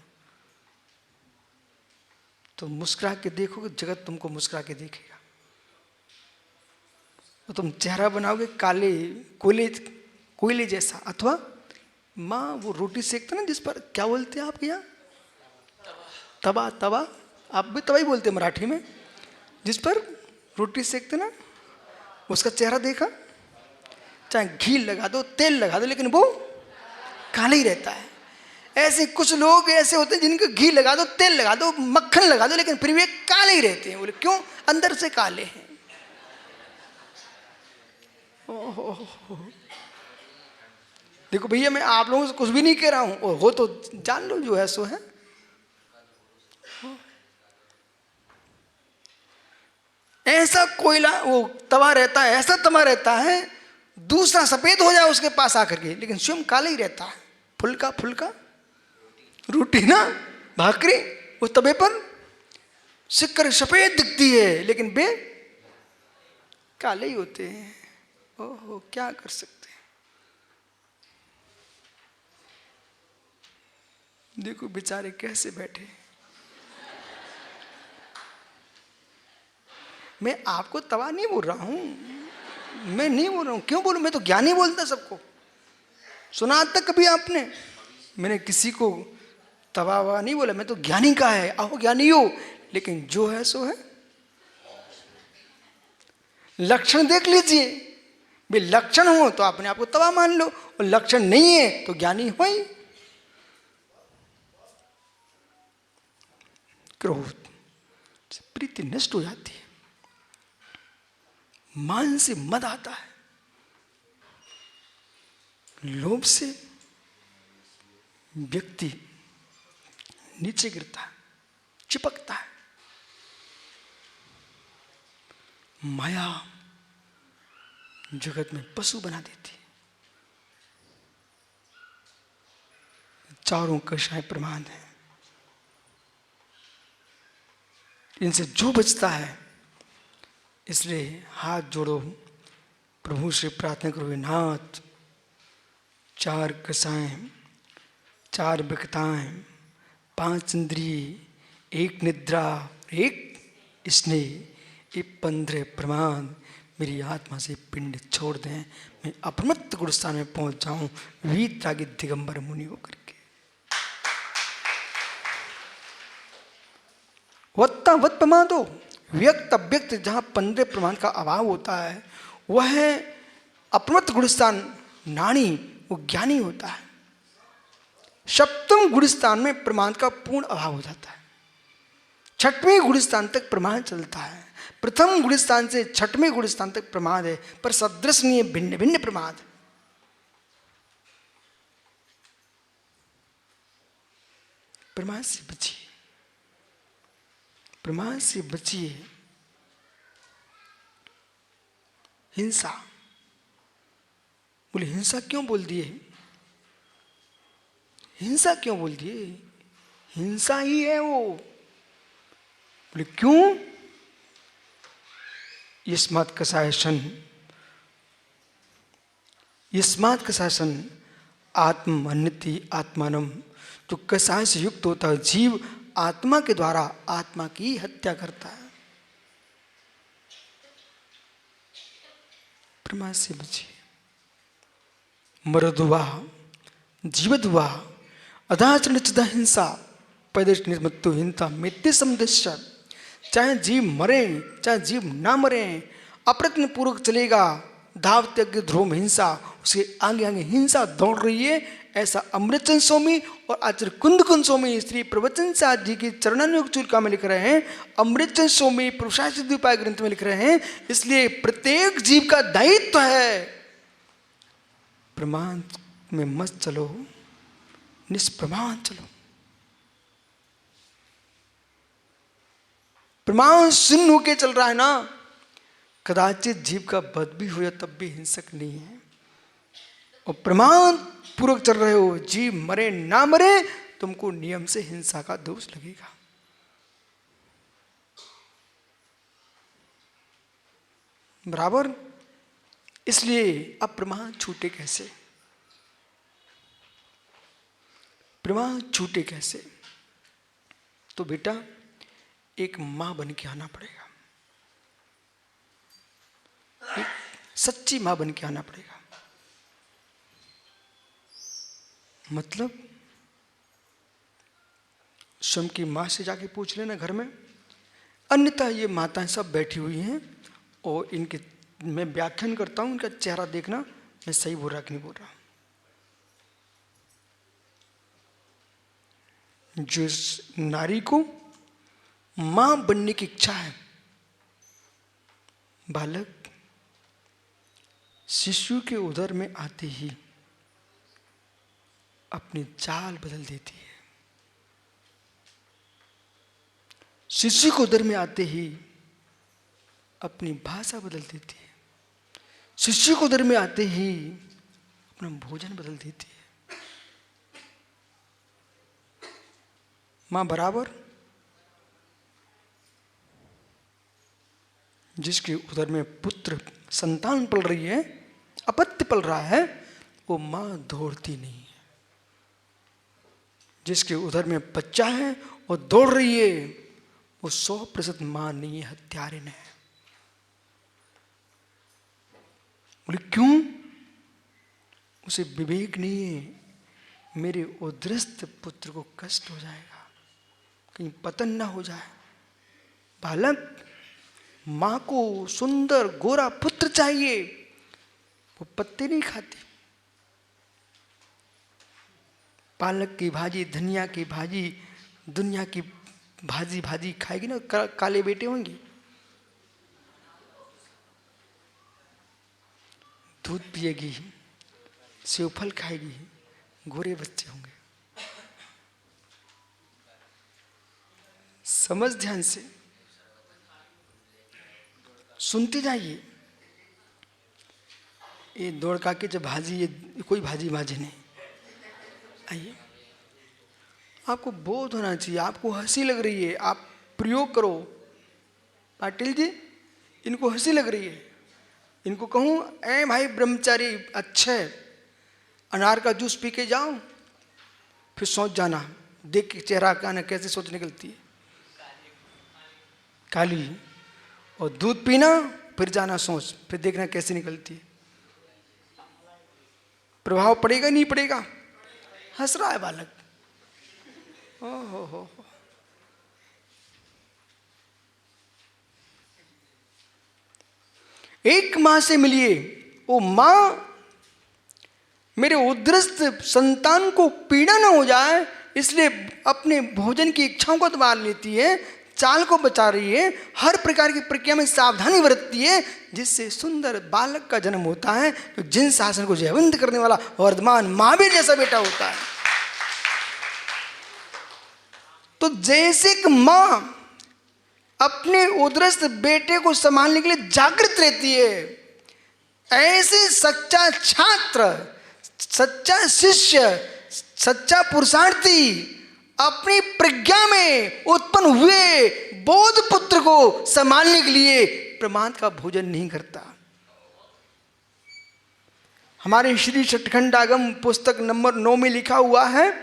तो मुस्कुरा के देखोगे, जगत तुमको मुस्कुरा के देखेगा। तो तुम चेहरा बनाओगे काले कोयले जैसा, अथवा माँ वो रोटी सेकते ना, जिस पर क्या बोलते हैं आपके यहाँ? तवा। तवा, आप भी तवा ही बोलते हैं मराठी में। जिस पर रोटी सेकते ना, उसका चेहरा देखा, चाहे घी लगा दो, तेल लगा दो, लेकिन वो काला ही रहता है। ऐसे कुछ लोग ऐसे होते हैं जिनको घी लगा दो, तेल लगा दो, मक्खन लगा दो, लेकिन फिर भी काले ही रहते हैं। बोले क्यों? अंदर से काले हैं। देखो भैया, मैं आप लोगों से कुछ भी नहीं कह रहा हूं, और हो तो जान लो, जो है सो है। ऐसा कोयला वो तवा रहता है, ऐसा तवा रहता है, दूसरा सफेद हो जाए उसके पास आकर के, लेकिन स्वयं काला ही रहता है। फुल्का फुल्का रोटी ना, भाकरी, वो तवे पर सिक्कर सफेद दिखती है, लेकिन बे काले ही होते हैं। ओहो, क्या कर सकते हैं। देखो बेचारे कैसे बैठे। मैं आपको तवा नहीं बोल रहा हूं, मैं नहीं बोल रहा हूं। क्यों बोलूं? मैं तो ज्ञानी बोलता सबको। सुना तक कभी आपने? मैंने किसी को तवा ववा नहीं बोला। मैं तो ज्ञानी का है, आओ ज्ञानी हो, लेकिन जो है सो है। लक्षण देख लीजिए, भी लक्षण हो तो अपने आप को तवा मान लो, और लक्षण नहीं है तो ज्ञानी हो ही। क्रोध से प्रीति नष्ट हो जाती है, मान से मद आता है, लोभ से व्यक्ति नीचे गिरता है, चिपकता है, माया जगत में पशु बना देती है। चारों कषाय प्रमाद है, इनसे जो बचता है। इसलिए हाथ जोड़ो, प्रभु से प्रार्थना करो, नाथ 4 कषाय, 4 विकताएं, 5 इंद्रिय, 1 निद्रा, 1 स्नेह, ये 15 प्रमाद मेरी आत्मा से पिंड छोड़ दें, मैं अपरमत्त गुरुस्थान में पहुंच जाऊं, वीतरागी दिगंबर मुनि होकर के। वत्ता वत प्रमादो, व्यक्त अव्यक्त जहाँ 15 प्रमाण का अभाव होता है वह है अपमत गुणस्थान नाणी, वो ज्ञानी होता है। सप्तम गुणस्थान में प्रमाण का पूर्ण अभाव हो जाता है। छठवें गुणस्थान तक प्रमाण चलता है। प्रथम गुणस्थान से छठवें गुणस्थान तक प्रमाद है, पर सदृश नहीं है, भिन्न भिन्न प्रमाद है। प्रमाद से बचिए, प्रमाद से बचिए। हिंसा, बोले हिंसा क्यों बोल दिए? हिंसा क्यों बोल दिए? हिंसा ही है वो। बोले क्यों? यस्मात् कसायसन, यस्मात् कसायसन आत्मन्यति आत्मानम। तो कसाय से युक्त होता है जीव आत्मा के द्वारा आत्मा की हत्या करता है। प्रमाद से बचिए। मरदुवा जीवदुवा अदाचरण चिदा हिंसा पैदश निर्मत्तो हिंसा मित्य समुदस्य। चाहे जीव मरे चाहे जीव ना मरे, अप्रयत्न पूर्वक चलेगा धाव त्यज्ञ ध्रुव हिंसा, उसके आगे आगे हिंसा दौड़ रही है। ऐसा अमृतचंद स्वामी और आचार्य कुंदकुंद स्वामी श्री प्रवचन साध जी के चरणानुयोग चूलिका में लिख रहे हैं, अमृतचंद स्वामी पुरुषार्थ उपाय ग्रंथ में लिख रहे हैं। इसलिए प्रत्येक जीव का दायित्व है प्रमाण में मत चलो, निष्प्रमाण चलो। प्रमाण शून्य होके चल रहा है ना, कदाचित जीव का वध भी हो या तब भी हिंसक नहीं है। और प्रमाण पूर्वक चल रहे हो, जीव मरे ना मरे, तुमको नियम से हिंसा का दोष लगेगा। बराबर। इसलिए अब प्रमाण छूटे कैसे? प्रमाण छूटे कैसे? तो बेटा एक मां बन के आना पड़ेगा, एक सच्ची मां बन के आना पड़ेगा। मतलब स्वयं की मां से जाके पूछ लेना घर में, अन्यथा ये माताएं सब बैठी हुई हैं और इनके मैं व्याख्यान करता हूं, इनका चेहरा देखना मैं सही बोल रहा कि नहीं बोल रहा। जिस नारी को मां बनने की इच्छा है, बालक शिशु के उदर में आते ही अपनी चाल बदल देती है। शिशु को उदर में आते ही अपनी भाषा बदल देती है। शिशु को उदर में आते ही अपना भोजन बदल देती है। मां बराबर जिसके उदर में पुत्र संतान पल रही है, अपत्य पल रहा है, वो मां दौड़ती नहीं है। जिसके उदर में बच्चा है और दौड़ रही है, वो 100% मां नहीं है, हत्यारिन है। बोले क्यों? उसे विवेक नहीं है, मेरे उदरस्थ पुत्र को कष्ट हो जाएगा, कहीं पतन ना हो जाए। बालक मां को सुंदर गोरा पुत्र चाहिए, वो पत्ते नहीं खाती। पालक की भाजी, धनिया की भाजी, दुनिया की भाजी भाजी खाएगी ना, काले बेटे होंगे। दूध पिएगी, सेवफल खाएगी, गोरे बच्चे होंगे। समझ ध्यान से सुनते जाइए। ये दौड़ का के जब भाजी, ये कोई भाजी भाजी नहीं। आइए, आपको बोध होना चाहिए, आपको हंसी लग रही है, आप प्रयोग करो। पाटिल जी, इनको हंसी लग रही है, इनको कहूँ ए भाई ब्रह्मचारी अच्छे अनार का जूस पी के जाओ, फिर सोच जाना, देख के चेहरा का ना कैसे सोच निकलती है काली, और दूध पीना फिर जाना सोच, फिर देखना कैसे निकलती है। प्रभाव पड़ेगा नहीं पड़ेगा? हंस रहा है बालक। ओ हो। एक माँ से मिलिए, वो माँ मेरे उद्रस्त संतान को पीड़ा न हो जाए इसलिए अपने भोजन की इच्छाओं को दबा लेती है, चाल को बचा रही है, हर प्रकार की प्रक्रिया में सावधानी बरतती है, जिससे सुंदर बालक का जन्म होता है, तो जिन शासन को जयवंत करने वाला वर्धमान महावीर जैसा बेटा होता है। तो जैसे कि माँ अपने उद्रस्त बेटे को संभालने के लिए जागृत रहती है, ऐसे सच्चा छात्र, सच्चा शिष्य, सच्चा पुरुषार्थी अपनी प्रज्ञा में उत्पन्न हुए बोध पुत्र को संभालने के लिए प्रमाद का भोजन नहीं करता। हमारे श्री सचखंडागम पुस्तक नंबर 9 में लिखा हुआ है,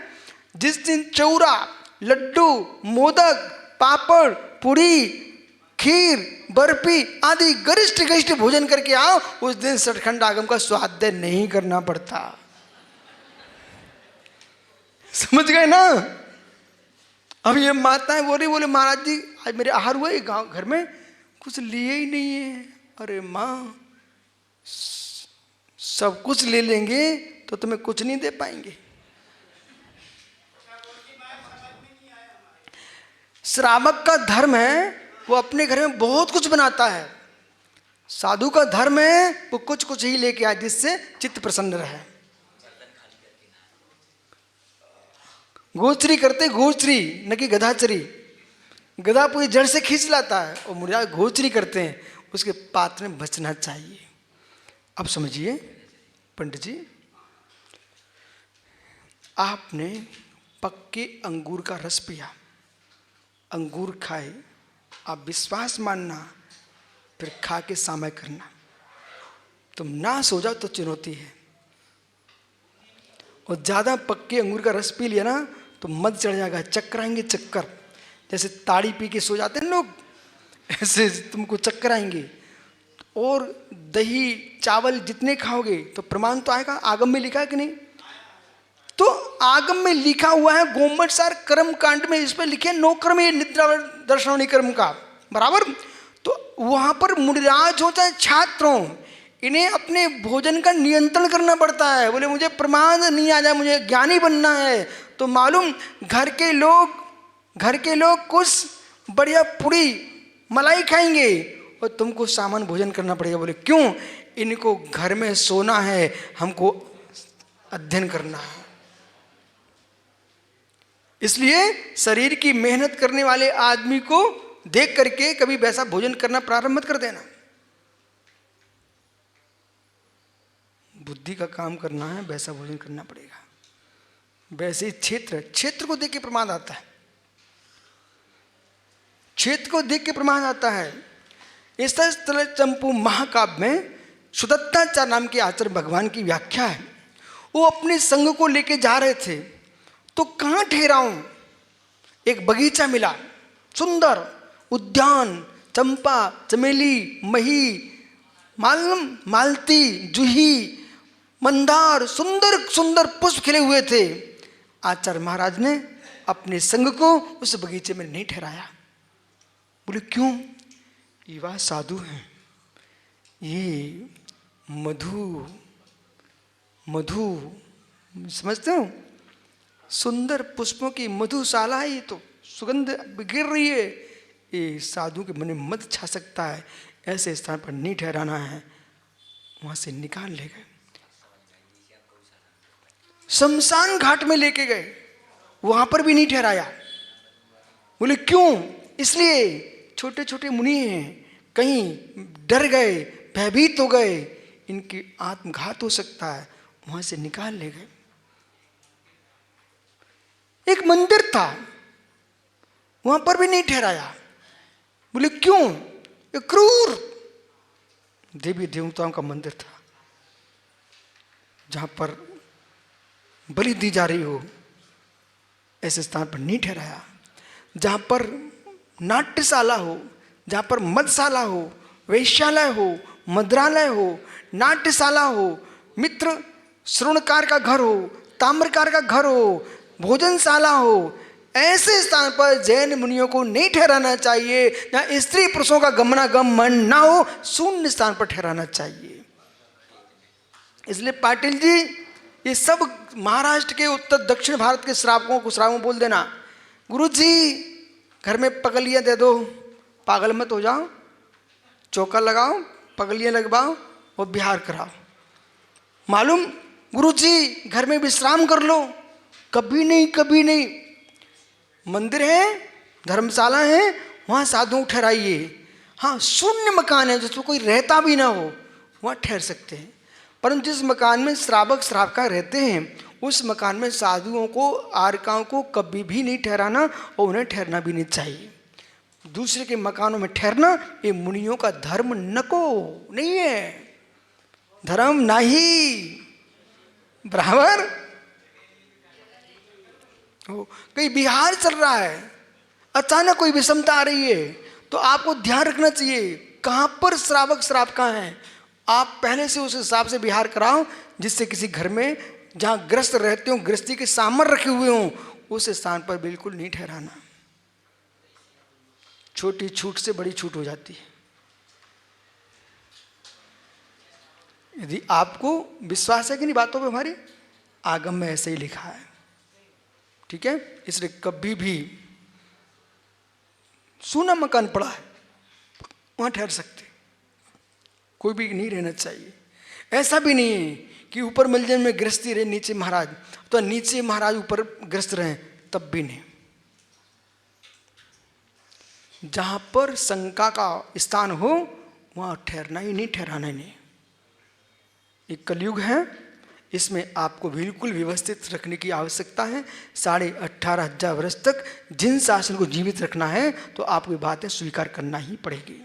जिस दिन चौरा, लड्डू, मोदक, पापड़, पूरी, खीर, बर्फी आदि गरिष्ठ गरिष्ठ भोजन करके आओ, उस दिन सचखंडागम का स्वाध्याय नहीं करना पड़ता। समझ गए ना? अब ये माताएं बोले महाराज जी आज मेरे आहार हुआ है गांव घर में कुछ लिए ही नहीं है। अरे माँ, सब कुछ ले लेंगे तो तुम्हें कुछ नहीं दे पाएंगे। श्रावक का धर्म है वो अपने घर में बहुत कुछ बनाता है, साधु का धर्म है वो कुछ कुछ ही लेके आए जिससे चित्त प्रसन्न रहे। गोचरी करते गोचरी, न कि गधाचरी। गधा पूरी जड़ से खींच लाता है और मुर्गा गोचरी करते हैं, उसके पात्र में बचना चाहिए। अब समझिए पंडित जी, आपने पक्के अंगूर का रस पिया, अंगूर खाए, आप विश्वास मानना, फिर खा के सामय करना। तुम ना सो जाओ तो चुनौती है। और ज़्यादा पक्के अंगूर का रस पी लिया ना तो मद चढ़ जाएगा, चक्कर आएंगे, चक्कर जैसे ताड़ी पी के सो जाते हैं लोग, ऐसे तुमको चक्कर आएंगे। और दही चावल जितने खाओगे तो प्रमाण तो आएगा, आगम में लिखा है कि नहीं? तो आगम में लिखा हुआ है, गोमट सार कर्म कांड में इस पर लिखे नो कर्म ये निद्रा दर्शन कर्म का बराबर। तो वहां पर मुनिराज हो चाहे छात्रों, इन्हें अपने भोजन का नियंत्रण करना पड़ता है। बोले मुझे प्रमाद नहीं आ जाए, मुझे ज्ञानी बनना है, तो मालूम घर के लोग कुछ बढ़िया पूरी मलाई खाएंगे और तुमको सामान भोजन करना पड़ेगा। बोले क्यों? इनको घर में सोना है, हमको अध्ययन करना है। इसलिए शरीर की मेहनत करने वाले आदमी को देख करके कभी वैसा भोजन करना प्रारंभ मत कर देना। बुद्धि का काम करना है, वैसा भोजन करना पड़ेगा। वैसे ही क्षेत्र को देख के प्रमाद आता है, क्षेत्र को देख के प्रमाद आता है। इस तरह चंपू महाकाव्य में सुदत्ताचार्य नाम के आचार्य भगवान की व्याख्या है। वो अपने संग को लेके जा रहे थे तो कहाँ ठहराऊं, एक बगीचा मिला, सुंदर उद्यान, चंपा, चमेली, मही, मालती, जूही, मंदार, सुंदर सुंदर पुष्प खिले हुए थे। आचार्य महाराज ने अपने संग को उस बगीचे में नहीं ठहराया। बोले क्यों? युवा साधु हैं, ये मधु समझते हो, सुंदर पुष्पों की मधुशाला है, ये तो सुगंध गिर रही है, ये साधु के मन में मद छा सकता है, ऐसे स्थान पर नहीं ठहराना है। वहां से निकाल ले गए, शमशान घाट में लेके गए, वहां पर भी नहीं ठहराया। बोले क्यों? इसलिए छोटे छोटे मुनि हैं, कहीं डर गए, भयभीत हो गए, इनकी आत्मघात हो सकता है, वहां से निकाल ले गए। एक मंदिर था, वहां पर भी नहीं ठहराया। बोले क्यों? एक क्रूर देवी देवताओं का मंदिर था, जहां पर बलि दी जा रही हो, ऐसे स्थान पर नहीं ठहराया। जहां पर नाट्यशाला हो, जहां पर मदशाला हो, वैश्यालय हो, मद्रालय हो, नाट्यशाला हो, मित्र श्रवणकार का घर हो, ताम्रकार का घर हो, भोजनशाला हो, ऐसे स्थान पर जैन मुनियों को नहीं ठहराना चाहिए जहां स्त्री पुरुषों का गमनागमन ना हो, शून्य स्थान पर ठहराना चाहिए। इसलिए पाटिल जी, ये सब महाराष्ट्र के उत्तर दक्षिण भारत के श्रावकों को श्रावकों बोल देना, गुरु जी घर में पगलियाँ दे दो, पागल मत हो जाओ, चौका लगाओ, पगलियाँ लगवाओ और बिहार कराओ। मालूम, गुरु जी घर में विश्राम कर लो, कभी नहीं कभी नहीं। मंदिर है, धर्मशाला है, वहाँ साधुओं को ठहराइए। हाँ, शून्य मकान है जिसमें कोई रहता भी ना हो, वहाँ ठहर सकते हैं। परंतु जिस मकान में श्रावक श्राविका रहते हैं, उस मकान में साधुओं को, आर्यकाओं को कभी भी नहीं ठहराना और उन्हें ठहरना भी नहीं चाहिए। दूसरे के मकानों में ठहरना ये मुनियों का धर्म नको नहीं है, धर्म नहीं। बराबर। कहीं बिहार चल रहा है, अचानक कोई विषमता आ रही है, तो आपको ध्यान रखना चाहिए कहां पर श्रावक श्राविका हैं। आप पहले से उस हिसाब से बिहार कराओ, जिससे किसी घर में जहां ग्रस्त रहते हो, गृहस्थी के सामर रखे हुए हों, उस स्थान पर बिल्कुल नहीं ठहराना। छोटी छूट से बड़ी छूट हो जाती है। यदि आपको विश्वास है कि नहीं बातों पे, हमारी आगम में ऐसे ही लिखा है, ठीक है। इसलिए कभी भी सूना मकान पड़ा है वहां ठहर सकते, कोई भी नहीं रहना चाहिए। ऐसा भी नहीं है कि ऊपर मलजन में गृहस्थी रहे, नीचे महाराज, तो नीचे महाराज ऊपर ग्रस्त रहे, तब भी नहीं। जहां पर शंका का स्थान हो वहां ठहरना ही नहीं, ठहराना ही नहीं। एक कलयुग है, इसमें आपको बिल्कुल व्यवस्थित रखने की आवश्यकता है। 18,500 वर्ष तक जिन शासन को जीवित रखना है, तो आपको ये बातें स्वीकार करना ही पड़ेगी।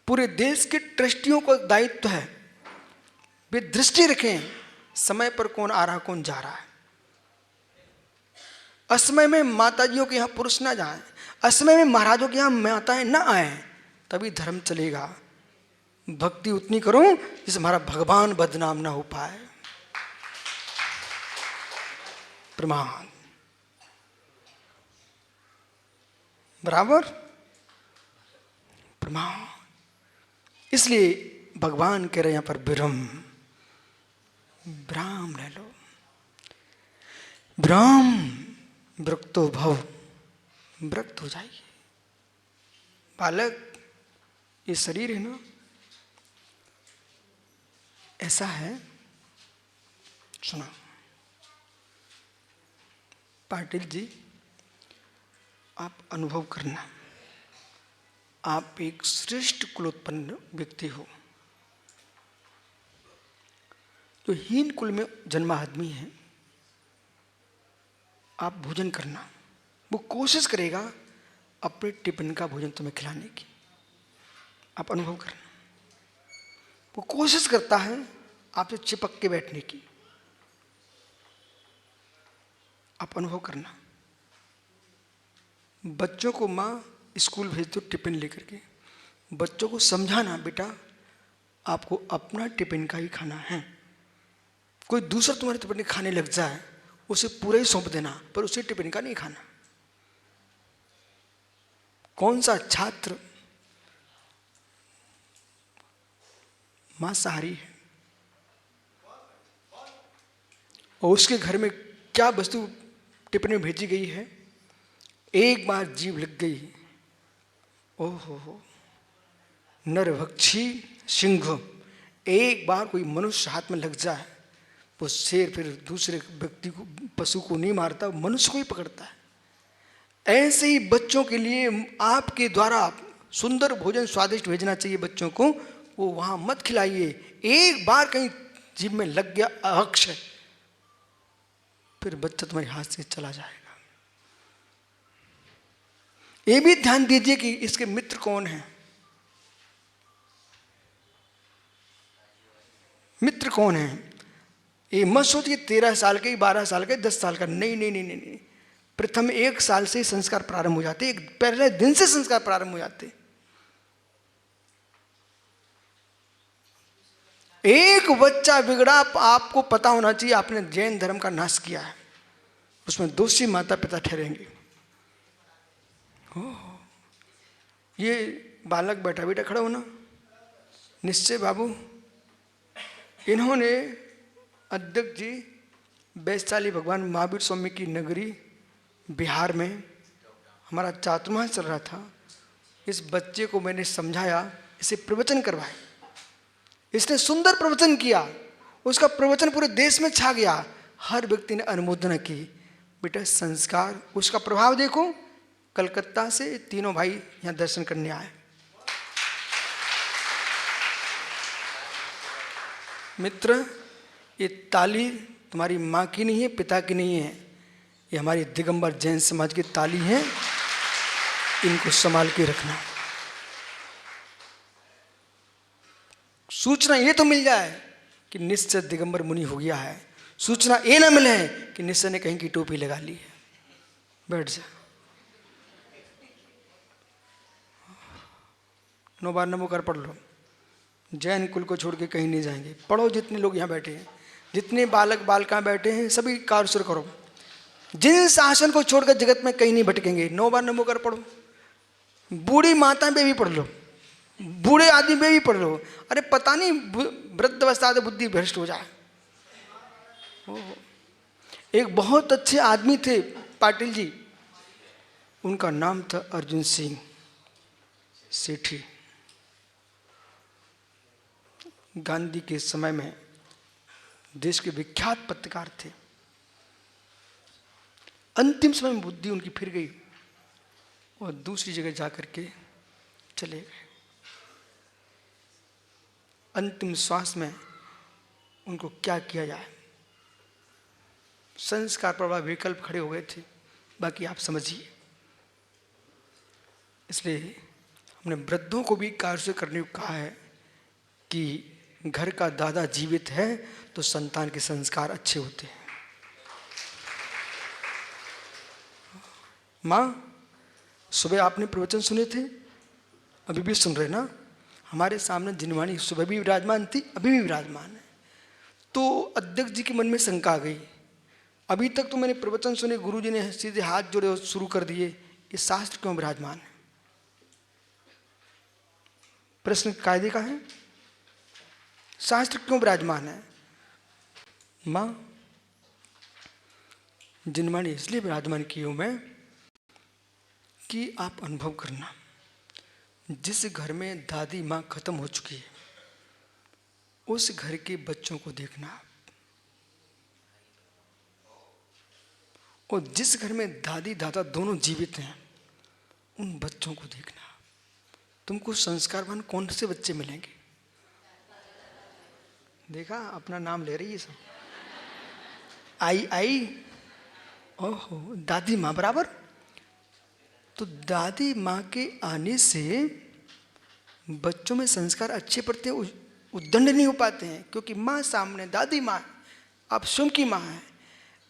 पूरे देश के ट्रस्टियों को दायित्व है, वे दृष्टि रखें समय पर कौन आ रहा कौन जा रहा है। असमय में माताजियों के यहाँ पुरुष ना जाएं, असमय में महाराजों के यहाँ माताएं ना आए, तभी धर्म चलेगा। भक्ति उतनी करो जिससे हमारा भगवान बदनाम ना हो पाए। प्रमाण बराबर प्रमाण। इसलिए भगवान कह रहे हैं यहां पर विराम ले लो, विराम विरक्तो भव, विरक्त हो जाइए। बालक, ये शरीर है ना, ऐसा है, सुना पाटिल जी, आप अनुभव करना, आप एक श्रेष्ठ कुलोत्पन्न व्यक्ति हो। जो हीन कुल में जन्मा आदमी है, आप भोजन करना, वो कोशिश करेगा अपने टिफिन का भोजन तुम्हें खिलाने की। आप अनुभव करना, वो कोशिश करता है आपसे चिपक के बैठने की। आप अनुभव करना। बच्चों को माँ स्कूल भेज दो टिफिन लेकर के, बच्चों को समझाना, बेटा आपको अपना टिफिन का ही खाना है। कोई दूसरा तुम्हारे टिफिन खाने लग जाए, उसे पूरा ही सौंप देना, पर उसे टिफिन का नहीं खाना। कौन सा छात्र मांसाहारी है और उसके घर में क्या वस्तु टिफिन में भेजी गई है, एक बार जीभ लग गई, ओहो, नरभक्षी सिंह, एक बार कोई मनुष्य हाथ में लग जाए, वो शेर फिर दूसरे व्यक्ति को, पशु को नहीं मारता, मनुष्य को ही पकड़ता है। ऐसे ही बच्चों के लिए आपके द्वारा सुंदर भोजन स्वादिष्ट भेजना चाहिए बच्चों को, वो वहां मत खिलाइए। एक बार कहीं जीभ में लग गया अक्षय, फिर बच्चा तुम्हारे हाथ से चला जाएगा। ये भी ध्यान दीजिए कि इसके मित्र कौन है, मित्र कौन है। ये मत सोचिए 13 साल के, 12 साल के, 10 साल का, नहीं नहीं नहीं नहीं। प्रथम 1 साल से संस्कार प्रारंभ हो जाते, एक पहले दिन से संस्कार प्रारंभ हो जाते। एक बच्चा बिगड़ा, आपको पता होना चाहिए आपने जैन धर्म का नाश किया है, उसमें दोषी माता पिता ठहरेंगे। ये बालक बैठा बेटा खड़ा होना, निश्चय बाबू, इन्होंने अध्यक्ष जी वैशाली भगवान महावीर स्वामी की नगरी बिहार में हमारा चातुर्मास चल रहा था, इस बच्चे को मैंने समझाया, इसे प्रवचन करवाया, इसने सुंदर प्रवचन किया, उसका प्रवचन पूरे देश में छा गया, हर व्यक्ति ने अनुमोदन की। बेटा संस्कार, उसका प्रभाव देखो, कलकत्ता से तीनों भाई यहाँ दर्शन करने आए। मित्र, ये ताली तुम्हारी माँ की नहीं है, पिता की नहीं है, ये हमारी दिगंबर जैन समाज की ताली है, इनको संभाल के रखना। सूचना ये तो मिल जाए कि निश्चय दिगंबर मुनि हो गया है, सूचना ये ना मिले कि निश्चय ने कहीं की टोपी लगा ली है। बैठ जा, 9 बार नमोकार पढ़ लो। जैन कुल को छोड़ के कहीं नहीं जाएंगे। पढ़ो, जितने लोग यहाँ बैठे हैं, जितने बालक बालिका बैठे हैं, सभी कार्य शुरू करो। जिन शासन को छोड़कर जगत में कहीं नहीं भटकेंगे। 9 बार नमोकार पढ़ो। बूढ़ी माता पे भी पढ़ लो, बूढ़े आदमी पे भी पढ़ लो। अरे पता नहीं वृद्ध अवस्था से बुद्धि भ्रष्ट हो जाए। एक बहुत अच्छे आदमी थे पाटिल जी, उनका नाम था अर्जुन सिंह सेठी। गांधी के समय में देश के विख्यात पत्रकार थे। अंतिम समय में बुद्धि उनकी फिर गई और दूसरी जगह जाकर के चले गए। अंतिम श्वास में उनको क्या किया जाए, संस्कार प्रभाव विकल्प खड़े हो गए थे, बाकी आप समझिए। इसलिए हमने वृद्धों को भी कार्य से करने को कहा है कि घर का दादा जीवित है तो संतान के संस्कार अच्छे होते हैं। माँ, सुबह आपने प्रवचन सुने थे, अभी भी सुन रहे ना? हमारे सामने जिनवाणी सुबह भी विराजमान थी, अभी भी विराजमान है। तो अध्यक्ष जी के मन में शंका आ गई। अभी तक तो मैंने प्रवचन सुने, गुरु जी ने सीधे हाथ जोड़े और शुरू कर दिए, ये शास्त्र क्यों विराजमान है? प्रश्न कायदे का है, शास्त्र क्यों विराजमान है? माँ, जिनवाणी इसलिए विराजमान की हूं मैं कि आप अनुभव करना, जिस घर में दादी माँ खत्म हो चुकी है, उस घर के बच्चों को देखना, और जिस घर में दादी दादा दोनों जीवित हैं, उन बच्चों को देखना। तुमको संस्कारवान कौन से बच्चे मिलेंगे? देखा, अपना नाम ले रही है सब। आई ओहो, दादी माँ बराबर। तो दादी माँ के आने से बच्चों में संस्कार अच्छे पड़ते हैं, उद्दंड नहीं हो पाते हैं, क्योंकि माँ सामने, दादी माँ, आप स्वयं की माँ है।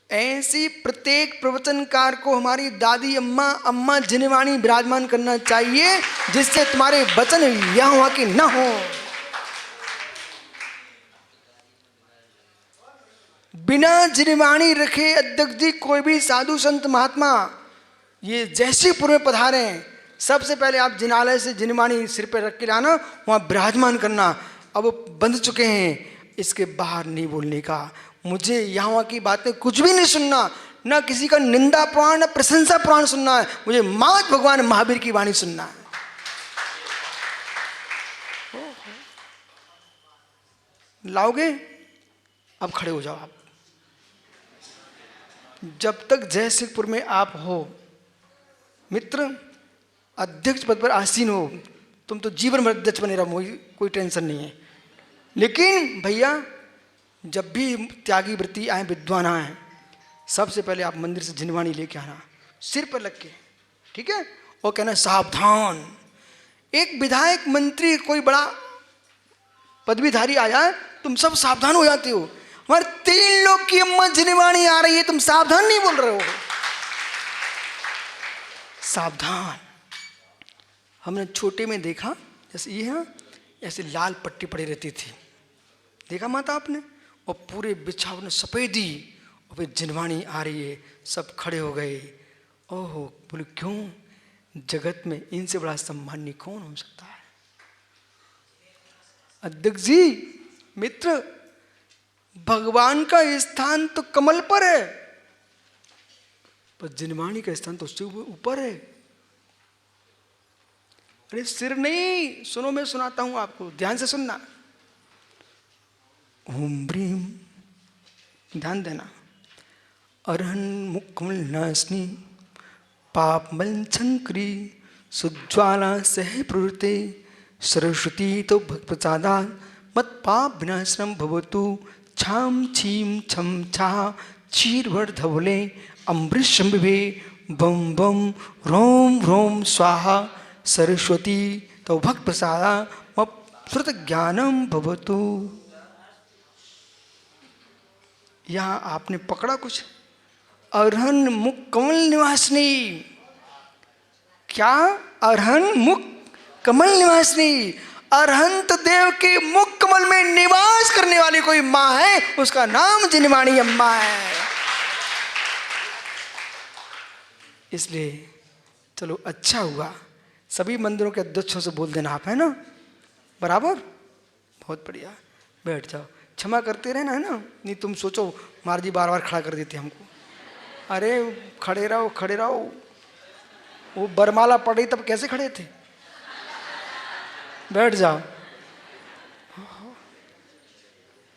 ऐसी प्रत्येक प्रवचनकार को हमारी दादी अम्मा, अम्मा जिनवाणी विराजमान करना चाहिए, जिससे तुम्हारे वचन यहाँ वहाँ के न हो। बिना जिनवाणी रखे अध्यक्ष जी कोई भी साधु संत महात्मा ये जैसीपुर में पधारे, सबसे पहले आप जिनालय से जिनवाणी सिर पे रख के लाना, वहाँ विराजमान करना। अब बंध चुके हैं, इसके बाहर नहीं बोलने का। मुझे यहाँ वहाँ की बातें कुछ भी नहीं सुनना, ना किसी का निंदा पुराण ना प्रशंसा पुराण सुनना है। मुझे मात भगवान महावीर की वाणी सुनना है। लाओगे? अब खड़े हो जाओ आप। जब तक जयसिंहपुर में आप हो मित्र, अध्यक्ष पद पर आसीन हो, तुम तो जीवन भर अध्यक्ष बने रहो, कोई टेंशन नहीं है। लेकिन भैया, जब भी त्यागी व्रती आए, विद्वान आए, सबसे पहले आप मंदिर से जिनवाणी लेके आना, सिर पर लग के, ठीक है? और कहना सावधान। एक विधायक, मंत्री, कोई बड़ा पदवीधारी आ जाए, तुम सब सावधान हो जाते हो। हमारे 3 लोग की अम्मा जिनवाणी आ रही है, तुम सावधान नहीं बोल रहे हो। सावधान। हमने छोटे में देखा, जैसे ये है, ऐसे लाल पट्टी पड़ी रहती थी, देखा माता आपने? और पूरे बिछावन सफेदी, और फिर जिनवाणी आ रही है, सब खड़े हो गए। ओहो, बोले क्यों? जगत में इनसे बड़ा सम्माननीय कौन हो सकता है? अध्यक्ष जी, मित्र, भगवान का स्थान तो कमल पर है, पर जिनवाणी का स्थान तो उससे ऊपर है। अरे सिर नहीं, सुनो, मैं सुनाता हूं आपको, ध्यान से सुनना। ओम ब्रीम, ध्यान देना। अरहन मुकमल नाशनी पाप मलछंकरी सुज्वाला सह प्रवृत्ते सरस्वती तो भक्तप्रसादा मत पाप विनाशनम भवतु छाम छीम छम छा क्षीरवर धवले अमृतम विभे बम बम रोम रोम स्वाहा सरस्वती तो भक्तप्रसादा मत श्रुत ज्ञानम भवतु। यहाँ आपने पकड़ा कुछ? अरहन मुख कमल निवासनी। क्या? अरहन मुख कमल निवासनी। अरहंत देव के मुख कमल में निवास करने वाली कोई माँ है, उसका नाम जिनवाणी अम्मा है। इसलिए चलो अच्छा हुआ, सभी मंदिरों के अध्यक्षों से बोल देना आप, है ना? बराबर, बहुत बढ़िया। बैठ जाओ, क्षमा करते रहना, है ना? नहीं तुम सोचो महाराज जी बार बार खड़ा कर देते हमको। अरे खड़े रहो, खड़े रहो। वो बरमाला पड़ी तब कैसे खड़े थे? बैठ जाओ।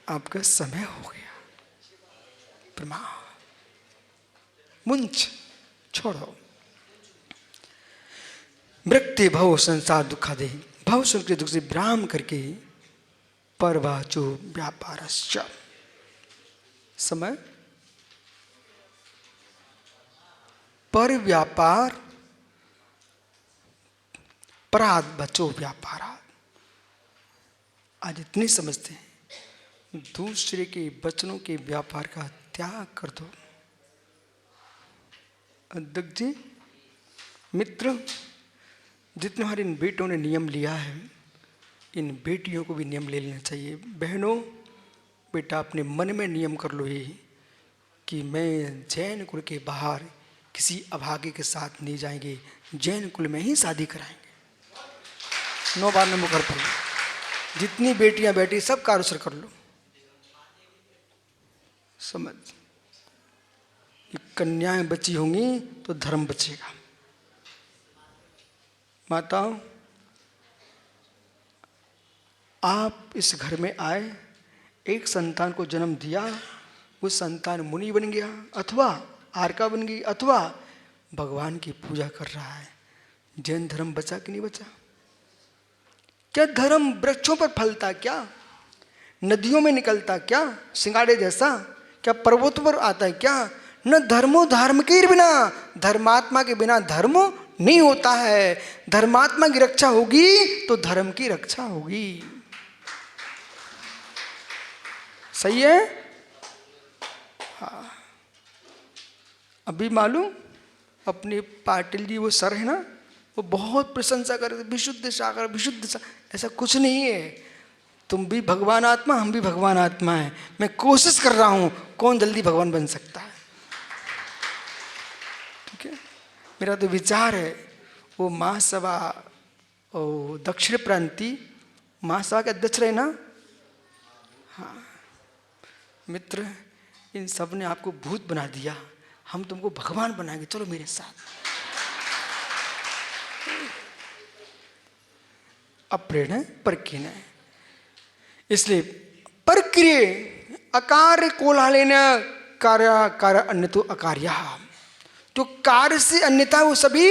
आपका समय हो गया। प्रणाम। मुंच छोड़ो। मृत्य भव संसार दुखा दे, भव सुख दुख से विराम करके परवाचो व्यापारश्च। समय पर व्यापार पराध बचो व्यापारा। आज इतनी समझते हैं, दूसरे के वचनों के व्यापार का त्याग कर दो। अध्यक्ष जी, मित्र, जितने हमारे इन बेटों ने नियम लिया है, इन बेटियों को भी नियम ले लेना चाहिए। बहनों, बेटा अपने मन में नियम कर लो ये कि मैं जैन कुल के बाहर किसी अभागे के साथ नहीं जाएंगे, जैन कुल में ही शादी कराएंगे। 9 बार नमो कर पड़ो। जितनी बेटियां बैठी सब कारुसर कर लो। समझ, कन्याएं बची होंगी तो धर्म बचेगा। माताओं, आप इस घर में आए, एक संतान को जन्म दिया, वो संतान मुनि बन गया अथवा आर्का बन गई अथवा भगवान की पूजा कर रहा है। जैन धर्म बचा कि नहीं बचा? क्या धर्म वृक्षों पर फलता क्या? नदियों में निकलता क्या सिंगाड़े जैसा? क्या पर्वतों पर आता है क्या? न धर्मो धर्म के बिना, धर्मात्मा के बिना धर्म नहीं होता है। धर्मात्मा की रक्षा होगी तो धर्म की रक्षा होगी। सही है? हाँ। अभी मालूम, अपने पाटिल जी वो सर है ना, वो बहुत प्रशंसा कर रहे थे, विशुद्ध सागर, विशुद्ध सागर। ऐसा कुछ नहीं है। तुम भी भगवान आत्मा, हम भी भगवान आत्मा है। मैं कोशिश कर रहा हूं, कौन जल्दी भगवान बन सकता है? ठीक है, मेरा तो विचार है वो महासभा और दक्षिण प्रांति महासभा के अध्यक्ष रहे ना। हाँ मित्र, इन सब ने आपको भूत बना दिया, हम तुमको भगवान बनाएंगे, चलो मेरे साथ। अप्रेण है, परकीन है। इसलिए परक्रिय अकार्य कोलाहलेन कार्य कार्य अन्यतो अकार्य। जो कार्य से अन्यथा वो सभी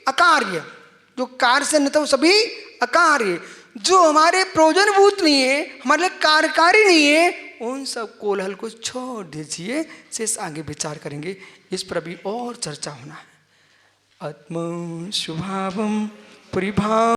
अकार्य, जो कार्य से अन्यथा वो सभी अकार्य। जो हमारे प्रयोजनभूत नहीं है, हमारे लिए कार्यकारी नहीं है, उन सब कोलाहल को छोड़ दीजिए। शेष आगे विचार करेंगे, इस पर अभी और चर्चा होना है। आत्म स्वभावम परिभाव